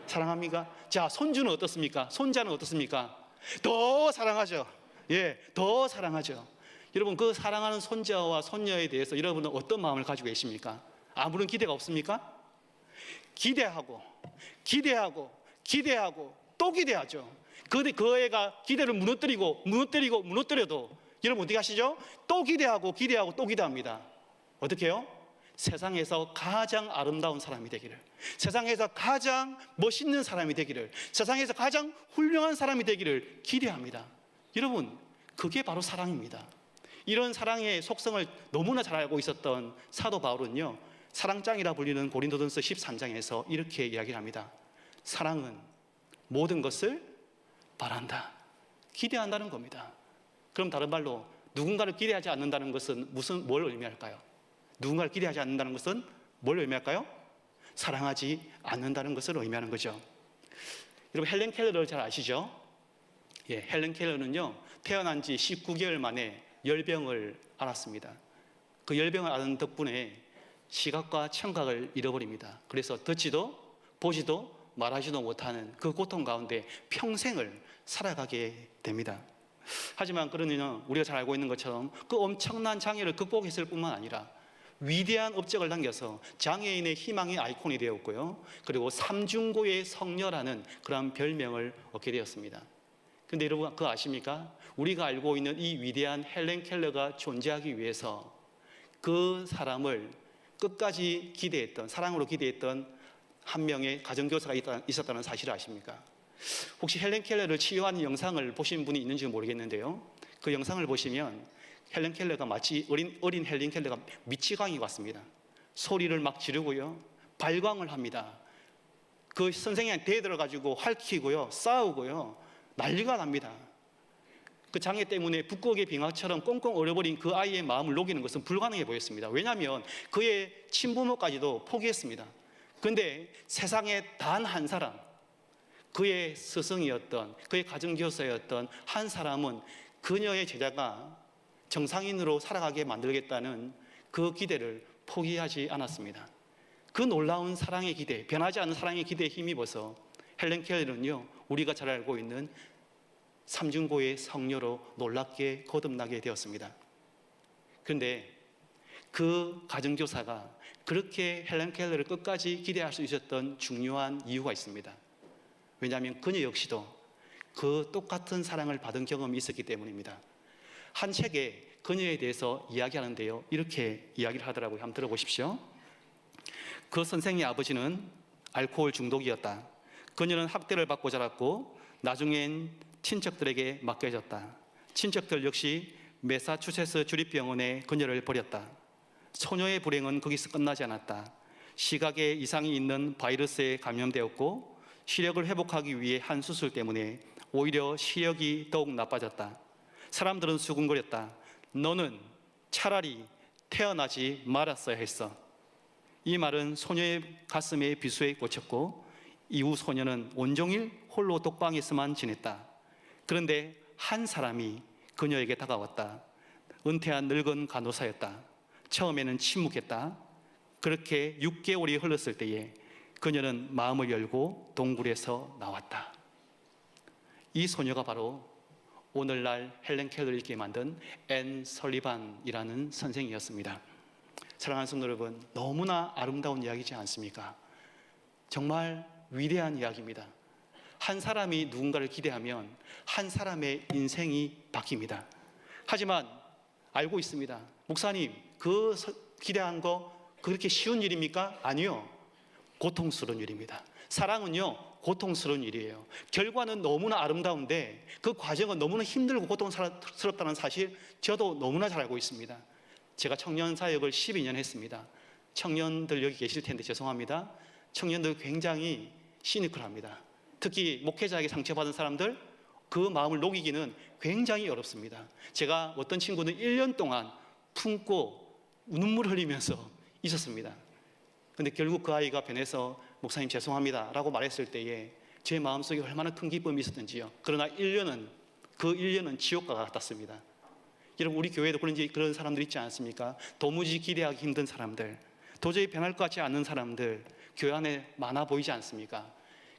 사랑합니까? 자, 손주는 어떻습니까? 손자는 어떻습니까? 더 사랑하죠. 예, 더 사랑하죠. 여러분, 그 사랑하는 손자와 손녀에 대해서 여러분은 어떤 마음을 가지고 계십니까? 아무런 기대가 없습니까? 기대하고 또 기대하죠. 그 애가 기대를 무너뜨려도 여러분 어떻게 하시죠? 또 기대하고 또 기대합니다. 어떻게 해요? 세상에서 가장 아름다운 사람이 되기를, 세상에서 가장 멋있는 사람이 되기를, 세상에서 가장 훌륭한 사람이 되기를 기대합니다. 여러분, 그게 바로 사랑입니다. 이런 사랑의 속성을 너무나 잘 알고 있었던 사도 바울은요, 사랑장이라 불리는 고린도전서 13장에서 이렇게 이야기를 합니다. 사랑은 모든 것을 바란다, 기대한다는 겁니다. 그럼 다른 말로 누군가를 기대하지 않는다는 것은 뭘 의미할까요? 누군가를 기대하지 않는다는 것은 뭘 의미할까요? 사랑하지 않는다는 것을 의미하는 거죠. 여러분, 헬렌 켈러를 잘 아시죠? 예, 헬렌 켈러는요, 태어난 지 19개월 만에 열병을 앓았습니다. 그 열병을 앓은 덕분에 시각과 청각을 잃어버립니다. 그래서 듣지도 보지도 말하지도 못하는 그 고통 가운데 평생을 살아가게 됩니다. 하지만 그러면 우리가 잘 알고 있는 것처럼 그 엄청난 장애를 극복했을 뿐만 아니라 위대한 업적을 남겨서 장애인의 희망의 아이콘이 되었고요, 그리고 삼중고의 성녀라는 그런 별명을 얻게 되었습니다. 근데 여러분, 그거 아십니까? 우리가 알고 있는 이 위대한 헬렌 켈러가 존재하기 위해서 그 사람을 끝까지 기대했던, 사랑으로 기대했던 한 명의 가정교사가 있었다는 사실을 아십니까? 혹시 헬렌 켈러를 치유하는 영상을 보신 분이 있는지 모르겠는데요, 그 영상을 보시면 헬렌 켈러가 마치 어린 헬렌 켈러가 미치광이 같습니다. 소리를 막 지르고요, 발광을 합니다. 그 선생님한테 대들어가지고 할퀴고요, 싸우고요, 난리가 납니다. 그 장애 때문에 북극의 빙하처럼 꽁꽁 얼어버린 그 아이의 마음을 녹이는 것은 불가능해 보였습니다. 왜냐하면 그의 친부모까지도 포기했습니다. 그런데 세상에 단 한 사람, 그의 스승이었던, 그의 가정교사였던 한 사람은 그녀의 제자가 정상인으로 살아가게 만들겠다는 그 기대를 포기하지 않았습니다. 그 놀라운 사랑의 기대, 변하지 않는 사랑의 기대에 힘입어서 헬렌 켈러는요, 우리가 잘 알고 있는 삼중고의 성녀로 놀랍게 거듭나게 되었습니다. 그런데 그 가정교사가 그렇게 헬렌 켈러를 끝까지 기대할 수 있었던 중요한 이유가 있습니다. 왜냐하면 그녀 역시도 그 똑같은 사랑을 받은 경험이 있었기 때문입니다. 한 책에 그녀에 대해서 이야기하는데요, 이렇게 이야기를 하더라고요. 한번 들어보십시오. 그 선생의 아버지는 알코올 중독이었다. 그녀는 학대를 받고 자랐고 나중엔 친척들에게 맡겨졌다. 친척들 역시 매사추세츠 주립병원에 그녀를 버렸다. 소녀의 불행은 거기서 끝나지 않았다. 시각에 이상이 있는 바이러스에 감염되었고 시력을 회복하기 위해 한 수술 때문에 오히려 시력이 더욱 나빠졌다. 사람들은 수군거렸다. 너는 차라리 태어나지 말았어야 했어. 이 말은 소녀의 가슴에 비수에 꽂혔고 이후 소녀는 온종일 홀로 독방에서만 지냈다. 그런데 한 사람이 그녀에게 다가왔다. 은퇴한 늙은 간호사였다. 처음에는 침묵했다. 그렇게 6개월이 흘렀을 때에 그녀는 마음을 열고 동굴에서 나왔다. 이 소녀가 바로 오늘날 헬렌 켈러를 읽게 만든 앤 설리반이라는 선생이었습니다. 사랑하는 성도 여러분, 너무나 아름다운 이야기지 않습니까? 정말 위대한 이야기입니다. 한 사람이 누군가를 기대하면 한 사람의 인생이 바뀝니다. 하지만 알고 있습니다. 목사님, 그 기대한 거 그렇게 쉬운 일입니까? 아니요. 고통스러운 일입니다. 사랑은요, 고통스러운 일이에요. 결과는 너무나 아름다운데 그 과정은 너무나 힘들고 고통스럽다는 사실 저도 너무나 잘 알고 있습니다. 제가 청년 사역을 12년 했습니다. 청년들 여기 계실 텐데 죄송합니다. 청년들 굉장히 시니컬합니다. 특히 목회자에게 상처받은 사람들, 그 마음을 녹이기는 굉장히 어렵습니다. 제가 어떤 친구는 1년 동안 품고 눈물 흘리면서 있었습니다. 근데 결국 그 아이가 변해서 목사님 죄송합니다 라고 말했을 때에 제 마음속에 얼마나 큰 기쁨이 있었던지요. 그러나 그 1년은 지옥과 같았습니다. 여러분, 우리 교회에도 그런 사람들 있지 않습니까? 도무지 기대하기 힘든 사람들, 도저히 변할 것 같지 않는 사람들 교회 안에 많아 보이지 않습니까?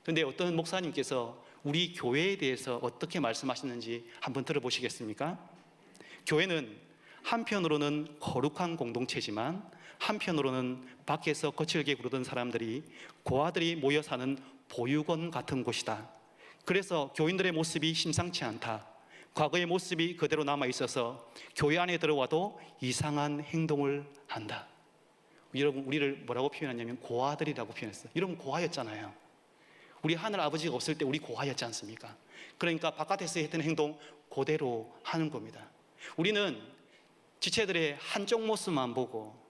그런데 어떤 목사님께서 우리 교회에 대해서 어떻게 말씀하시는지 한번 들어보시겠습니까? 교회는 한편으로는 거룩한 공동체지만 한편으로는 밖에서 거칠게 구르던 사람들이 고아들이 모여 사는 보육원 같은 곳이다. 그래서 교인들의 모습이 심상치 않다. 과거의 모습이 그대로 남아 있어서 교회 안에 들어와도 이상한 행동을 한다. 여러분, 우리를 뭐라고 표현하냐면 고아들이라고 표현했어요. 여러분, 고아였잖아요. 우리 하늘 아버지가 없을 때 우리 고아였지 않습니까? 그러니까 바깥에서 했던 행동 그대로 하는 겁니다. 우리는 지체들의 한쪽 모습만 보고,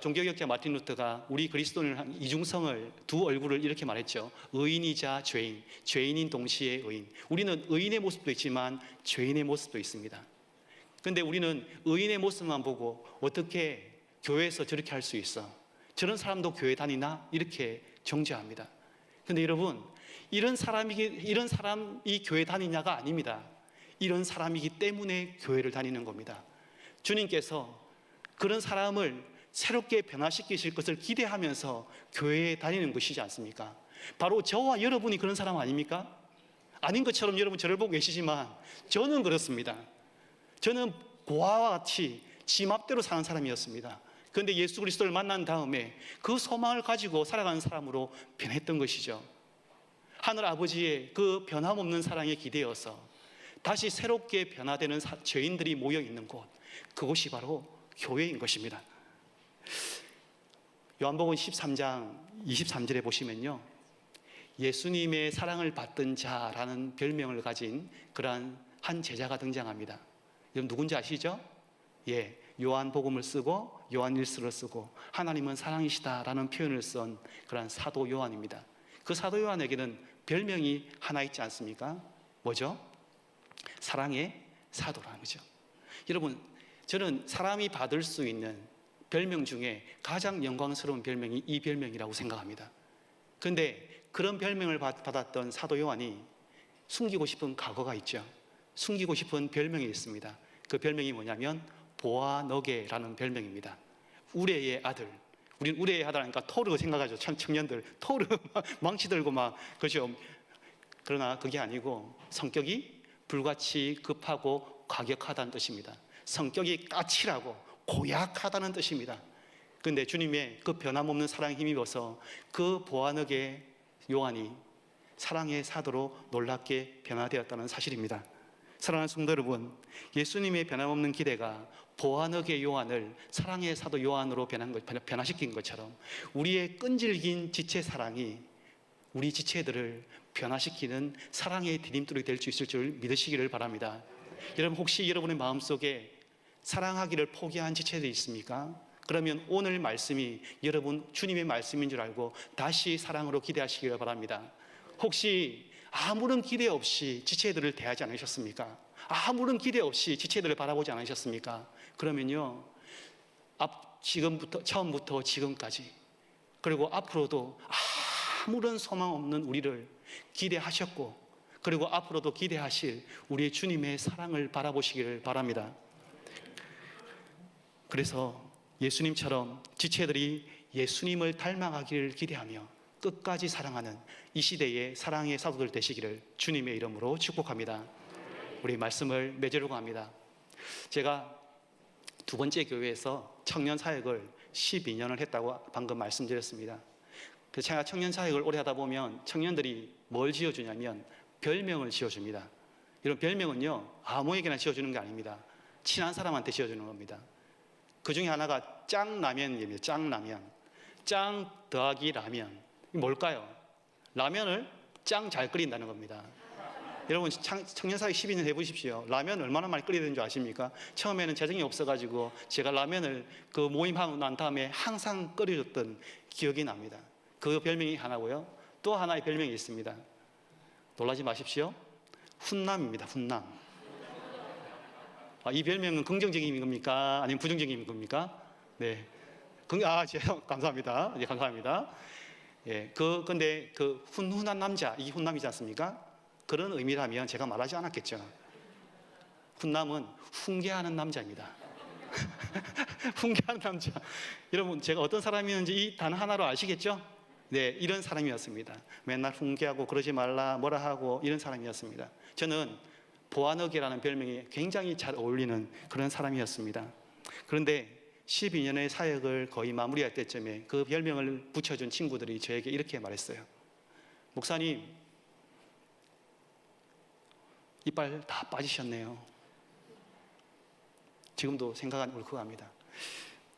종교개혁자 마틴 루터가 우리 그리스도인을 이중성을, 두 얼굴을 이렇게 말했죠. 의인이자 죄인, 죄인인 동시에 의인. 우리는 의인의 모습도 있지만 죄인의 모습도 있습니다. 그런데 우리는 의인의 모습만 보고 어떻게 교회에서 저렇게 할 수 있어? 저런 사람도 교회 다니나? 이렇게 정죄합니다. 그런데 여러분, 이런 사람이 교회 다니냐가 아닙니다. 이런 사람이기 때문에 교회를 다니는 겁니다. 주님께서 그런 사람을 새롭게 변화시키실 것을 기대하면서 교회에 다니는 것이지 않습니까? 바로 저와 여러분이 그런 사람 아닙니까? 아닌 것처럼 여러분 저를 보고 계시지만 저는 그렇습니다. 저는 고아와 같이 지 맘대로 사는 사람이었습니다. 그런데 예수 그리스도를 만난 다음에 그 소망을 가지고 살아가는 사람으로 변했던 것이죠. 하늘 아버지의 그 변함없는 사랑에 기대어서 다시 새롭게 변화되는 죄인들이 모여 있는 곳, 그곳이 바로 교회인 것입니다. 요한복음 13장 23절에 보시면요, 예수님의 사랑을 받던 자라는 별명을 가진 그러한 한 제자가 등장합니다. 여러분 누군지 아시죠? 예, 요한복음을 쓰고 요한일서를 쓰고 하나님은 사랑이시다라는 표현을 쓴 그러한 사도 요한입니다. 그 사도 요한에게는 별명이 하나 있지 않습니까? 뭐죠? 사랑의 사도라는 거죠. 여러분, 저는 사람이 받을 수 있는 별명 중에 가장 영광스러운 별명이 이 별명이라고 생각합니다. 그런데 그런 별명을 받았던 사도 요한이 숨기고 싶은 과거가 있죠. 숨기고 싶은 별명이 있습니다. 그 별명이 뭐냐면 보아너게라는 별명입니다. 우레의 아들. 우린 우레의 아들하니까 토르 생각하죠. 청년들 토르 망치 들고 막 그렇죠. 그러나 그게 아니고 성격이 불같이 급하고 과격하다는 뜻입니다. 성격이 까칠하고 고약하다는 뜻입니다. 그런데 주님의 그 변함없는 사랑에 힘입어서 그 보아너게 요한이 사랑의 사도로 놀랍게 변화되었다는 사실입니다. 사랑하는 성도 여러분, 예수님의 변함없는 기대가 보아너게 요한을 사랑의 사도 요한으로 변화시킨 것처럼 우리의 끈질긴 지체 사랑이 우리 지체들을 변화시키는 사랑의 디딤돌이 될 수 있을 줄 믿으시기를 바랍니다. 여러분, 혹시 여러분의 마음속에 사랑하기를 포기한 지체들이 있습니까? 그러면 오늘 말씀이 여러분 주님의 말씀인 줄 알고 다시 사랑으로 기대하시기를 바랍니다. 혹시 아무런 기대 없이 지체들을 대하지 않으셨습니까? 아무런 기대 없이 지체들을 바라보지 않으셨습니까? 그러면요, 처음부터 지금까지, 그리고 앞으로도 아무런 소망 없는 우리를 기대하셨고, 그리고 앞으로도 기대하실 우리의 주님의 사랑을 바라보시기를 바랍니다. 그래서 예수님처럼 지체들이 예수님을 닮아가기를 기대하며 끝까지 사랑하는 이 시대의 사랑의 사도들 되시기를 주님의 이름으로 축복합니다. 우리 말씀을 맺으려고 합니다. 제가 두 번째 교회에서 청년 사역을 12년을 했다고 방금 말씀드렸습니다. 그래서 제가 청년 사역을 오래 하다 보면 청년들이 뭘 지어주냐면 별명을 지어줍니다. 이런 별명은요, 아무에게나 지어주는 게 아닙니다. 친한 사람한테 지어주는 겁니다. 그 중에 하나가 짱라면입니다. 짱라면. 짱 더하기 라면. 이게 뭘까요? 라면을 짱 잘 끓인다는 겁니다. 여러분, 청년사역 12년 해보십시오. 라면 얼마나 많이 끓여야 되는 줄 아십니까? 처음에는 재정이 없어가지고 제가 라면을 그 모임하고 난 다음에 항상 끓여줬던 기억이 납니다. 그 별명이 하나고요. 또 하나의 별명이 있습니다. 놀라지 마십시오. 훈남입니다. 훈남. 이 별명은 긍정적인 겁니까? 아니면 부정적인 겁니까? 네. 감사합니다. 예, 감사합니다. 예, 근데 그 훈훈한 남자, 이 훈남이지 않습니까? 그런 의미라면 제가 말하지 않았겠죠. 훈남은 훈계하는 남자입니다. 훈계하는 남자. 여러분, 제가 어떤 사람이었는지 이 단어 하나로 아시겠죠? 네, 이런 사람이었습니다. 맨날 훈계하고 그러지 말라 뭐라 하고 이런 사람이었습니다. 저는 보아너게라는 별명이 굉장히 잘 어울리는 그런 사람이었습니다. 그런데 12년의 사역을 거의 마무리할 때쯤에 그 별명을 붙여준 친구들이 저에게 이렇게 말했어요. 목사님, 이빨 다 빠지셨네요. 지금도 생각하니 울컥합니다.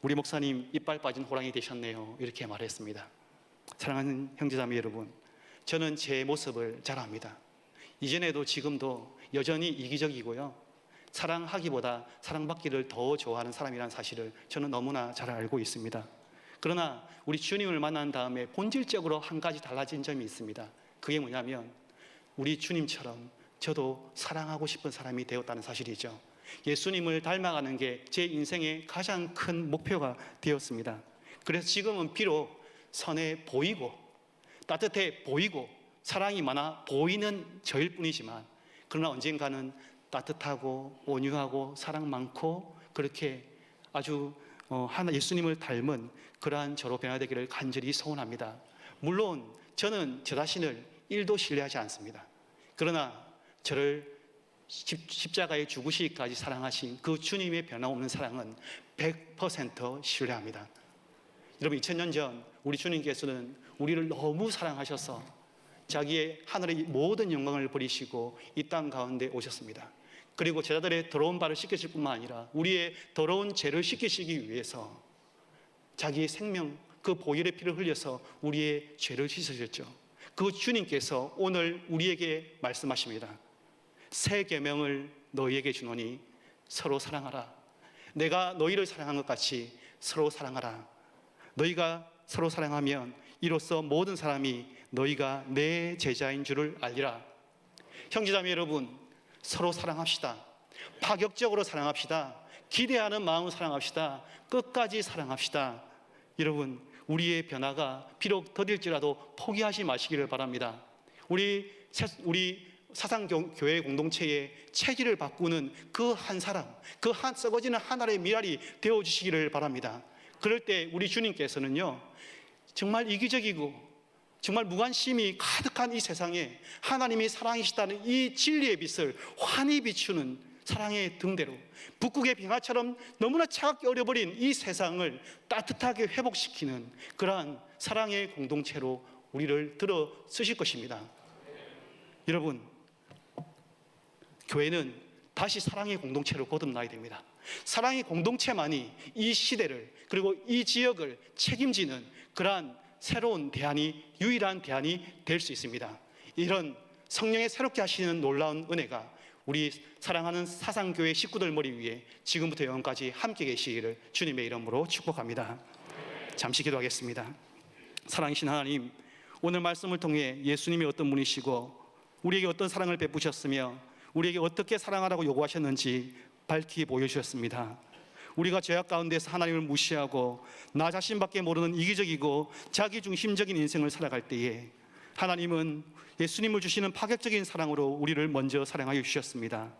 우리 목사님 이빨 빠진 호랑이 되셨네요. 이렇게 말했습니다. 사랑하는 형제자매 여러분, 저는 제 모습을 잘 압니다. 이전에도 지금도 여전히 이기적이고요, 사랑하기보다 사랑받기를 더 좋아하는 사람이라는 사실을 저는 너무나 잘 알고 있습니다. 그러나 우리 주님을 만난 다음에 본질적으로 한 가지 달라진 점이 있습니다. 그게 뭐냐면 우리 주님처럼 저도 사랑하고 싶은 사람이 되었다는 사실이죠. 예수님을 닮아가는 게 제 인생의 가장 큰 목표가 되었습니다. 그래서 지금은 비록 선해 보이고 따뜻해 보이고 사랑이 많아 보이는 저일 뿐이지만, 그러나 언젠가는 따뜻하고 온유하고 사랑 많고 그렇게 아주 예수님을 닮은 그러한 저로 변화되기를 간절히 소원합니다. 물론 저는 저 자신을 1도 신뢰하지 않습니다. 그러나 저를 십자가에 죽으시기까지 사랑하신 그 주님의 변함없는 사랑은 100% 신뢰합니다. 여러분, 2000년 전 우리 주님께서는 우리를 너무 사랑하셔서 자기의 하늘의 모든 영광을 버리시고 이 땅 가운데 오셨습니다. 그리고 제자들의 더러운 발을 씻기실 뿐만 아니라 우리의 더러운 죄를 씻기시기 위해서 자기의 생명, 그 보혈의 피를 흘려서 우리의 죄를 씻으셨죠. 그 주님께서 오늘 우리에게 말씀하십니다. 새 계명을 너희에게 주노니 서로 사랑하라. 내가 너희를 사랑한 것 같이 서로 사랑하라. 너희가 서로 사랑하면 이로써 모든 사람이 너희가 내 제자인 줄을 알리라. 형제자매 여러분, 서로 사랑합시다. 파격적으로 사랑합시다. 기대하는 마음으로 사랑합시다. 끝까지 사랑합시다. 여러분, 우리의 변화가 비록 더딜지라도 포기하지 마시기를 바랍니다. 우리 사상교회 공동체의 체질을 바꾸는 그 한 사람, 그 한 썩어지는 하나의 미랄이 되어주시기를 바랍니다. 그럴 때 우리 주님께서는요, 정말 이기적이고 정말 무관심이 가득한 이 세상에 하나님이 사랑이시다는 이 진리의 빛을 환히 비추는 사랑의 등대로 북극의 빙하처럼 너무나 차갑게 얼어버린 이 세상을 따뜻하게 회복시키는 그러한 사랑의 공동체로 우리를 들어 쓰실 것입니다. 여러분, 교회는 다시 사랑의 공동체로 거듭나야 됩니다. 사랑의 공동체만이 이 시대를 그리고 이 지역을 책임지는 그러한 새로운 대안이, 유일한 대안이 될 수 있습니다. 이런 성령의 새롭게 하시는 놀라운 은혜가 우리 사랑하는 사상교회 식구들 머리 위에 지금부터 영원까지 함께 계시기를 주님의 이름으로 축복합니다. 잠시 기도하겠습니다. 사랑이신 하나님, 오늘 말씀을 통해 예수님이 어떤 분이시고 우리에게 어떤 사랑을 베푸셨으며 우리에게 어떻게 사랑하라고 요구하셨는지 밝히 보여주셨습니다. 우리가 죄악 가운데서 하나님을 무시하고 나 자신밖에 모르는 이기적이고 자기중심적인 인생을 살아갈 때에 하나님은 예수님을 주시는 파격적인 사랑으로 우리를 먼저 사랑하여 주셨습니다.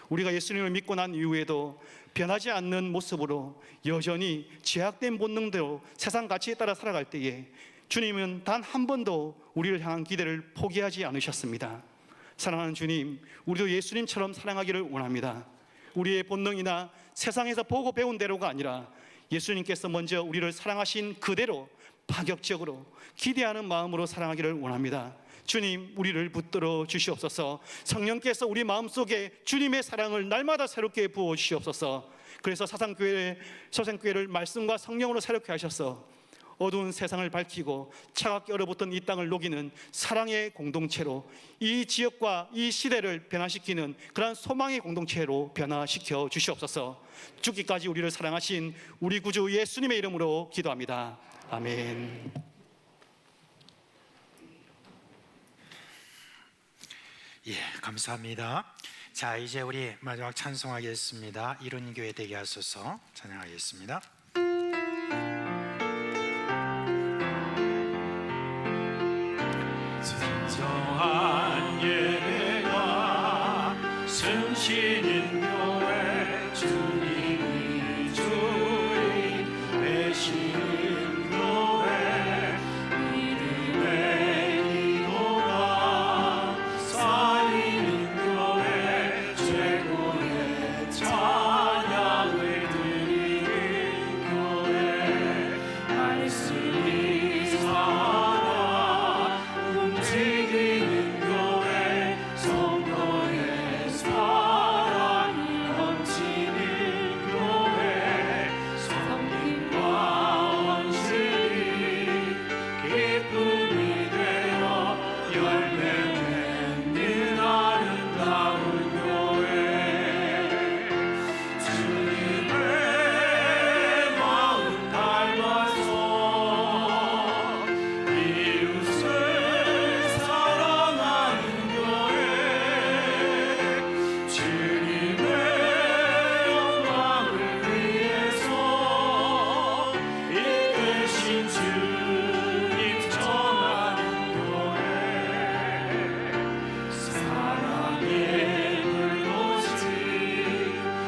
우리가 예수님을 믿고 난 이후에도 변하지 않는 모습으로 여전히 죄악된 본능대로 세상 가치에 따라 살아갈 때에 주님은 단 한 번도 우리를 향한 기대를 포기하지 않으셨습니다. 사랑하는 주님, 우리도 예수님처럼 사랑하기를 원합니다. 우리의 본능이나 세상에서 보고 배운 대로가 아니라 예수님께서 먼저 우리를 사랑하신 그대로 파격적으로 기대하는 마음으로 사랑하기를 원합니다. 주님, 우리를 붙들어 주시옵소서. 성령께서 우리 마음속에 주님의 사랑을 날마다 새롭게 부어 주시옵소서. 그래서 서생교회를 말씀과 성령으로 새롭게 하셔서 어두운 세상을 밝히고 차갑게 얼어붙던 이 땅을 녹이는 사랑의 공동체로 이 지역과 이 시대를 변화시키는 그러한 소망의 공동체로 변화시켜 주시옵소서. 죽기까지 우리를 사랑하신 우리 구주 예수님의 이름으로 기도합니다. 아멘. 예, 감사합니다. 자, 이제 우리 마지막 찬송하겠습니다. 이룬 교회 되게 하소서 찬양하겠습니다. 진정한 예배가 승신인 교회 주님이 주인 되시는 교회 믿음의 기도가 쌓이는 교회 최고의 찬양을 드리는 교회 말씀이 살아 움직이는 교회 성도의 사랑이 넘치는 교회 성김과 원수이 기쁨이 되어 열매 맺는 아름다운 교회 주님의 마음 닮아서 이웃을 사랑하는 교회 주님의 영광을 위해서 이끄신 주님 전하는 교회 사랑의 불꽃이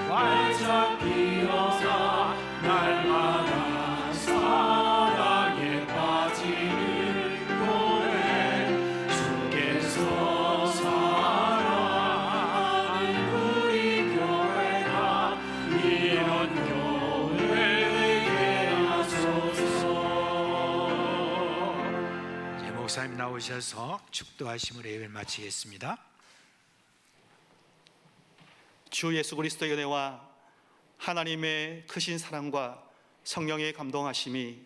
활짝 피어서 날마다 사랑에 빠지는 교회 주께서 사랑하는 우리 교회가 이런 교회 되게 하소서. 네, 목사님 나오셔서 축도하심으로 예배를 마치겠습니다. 주 예수 그리스도의 은혜와 하나님의 크신 사랑과 성령의 감동하심이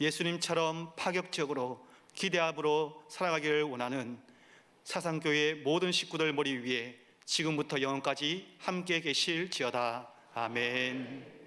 예수님처럼 파격적으로 기대함으로 살아가기를 원하는 사상교회 모든 식구들 머리 위에 지금부터 영원까지 함께 계실지어다. 아멘.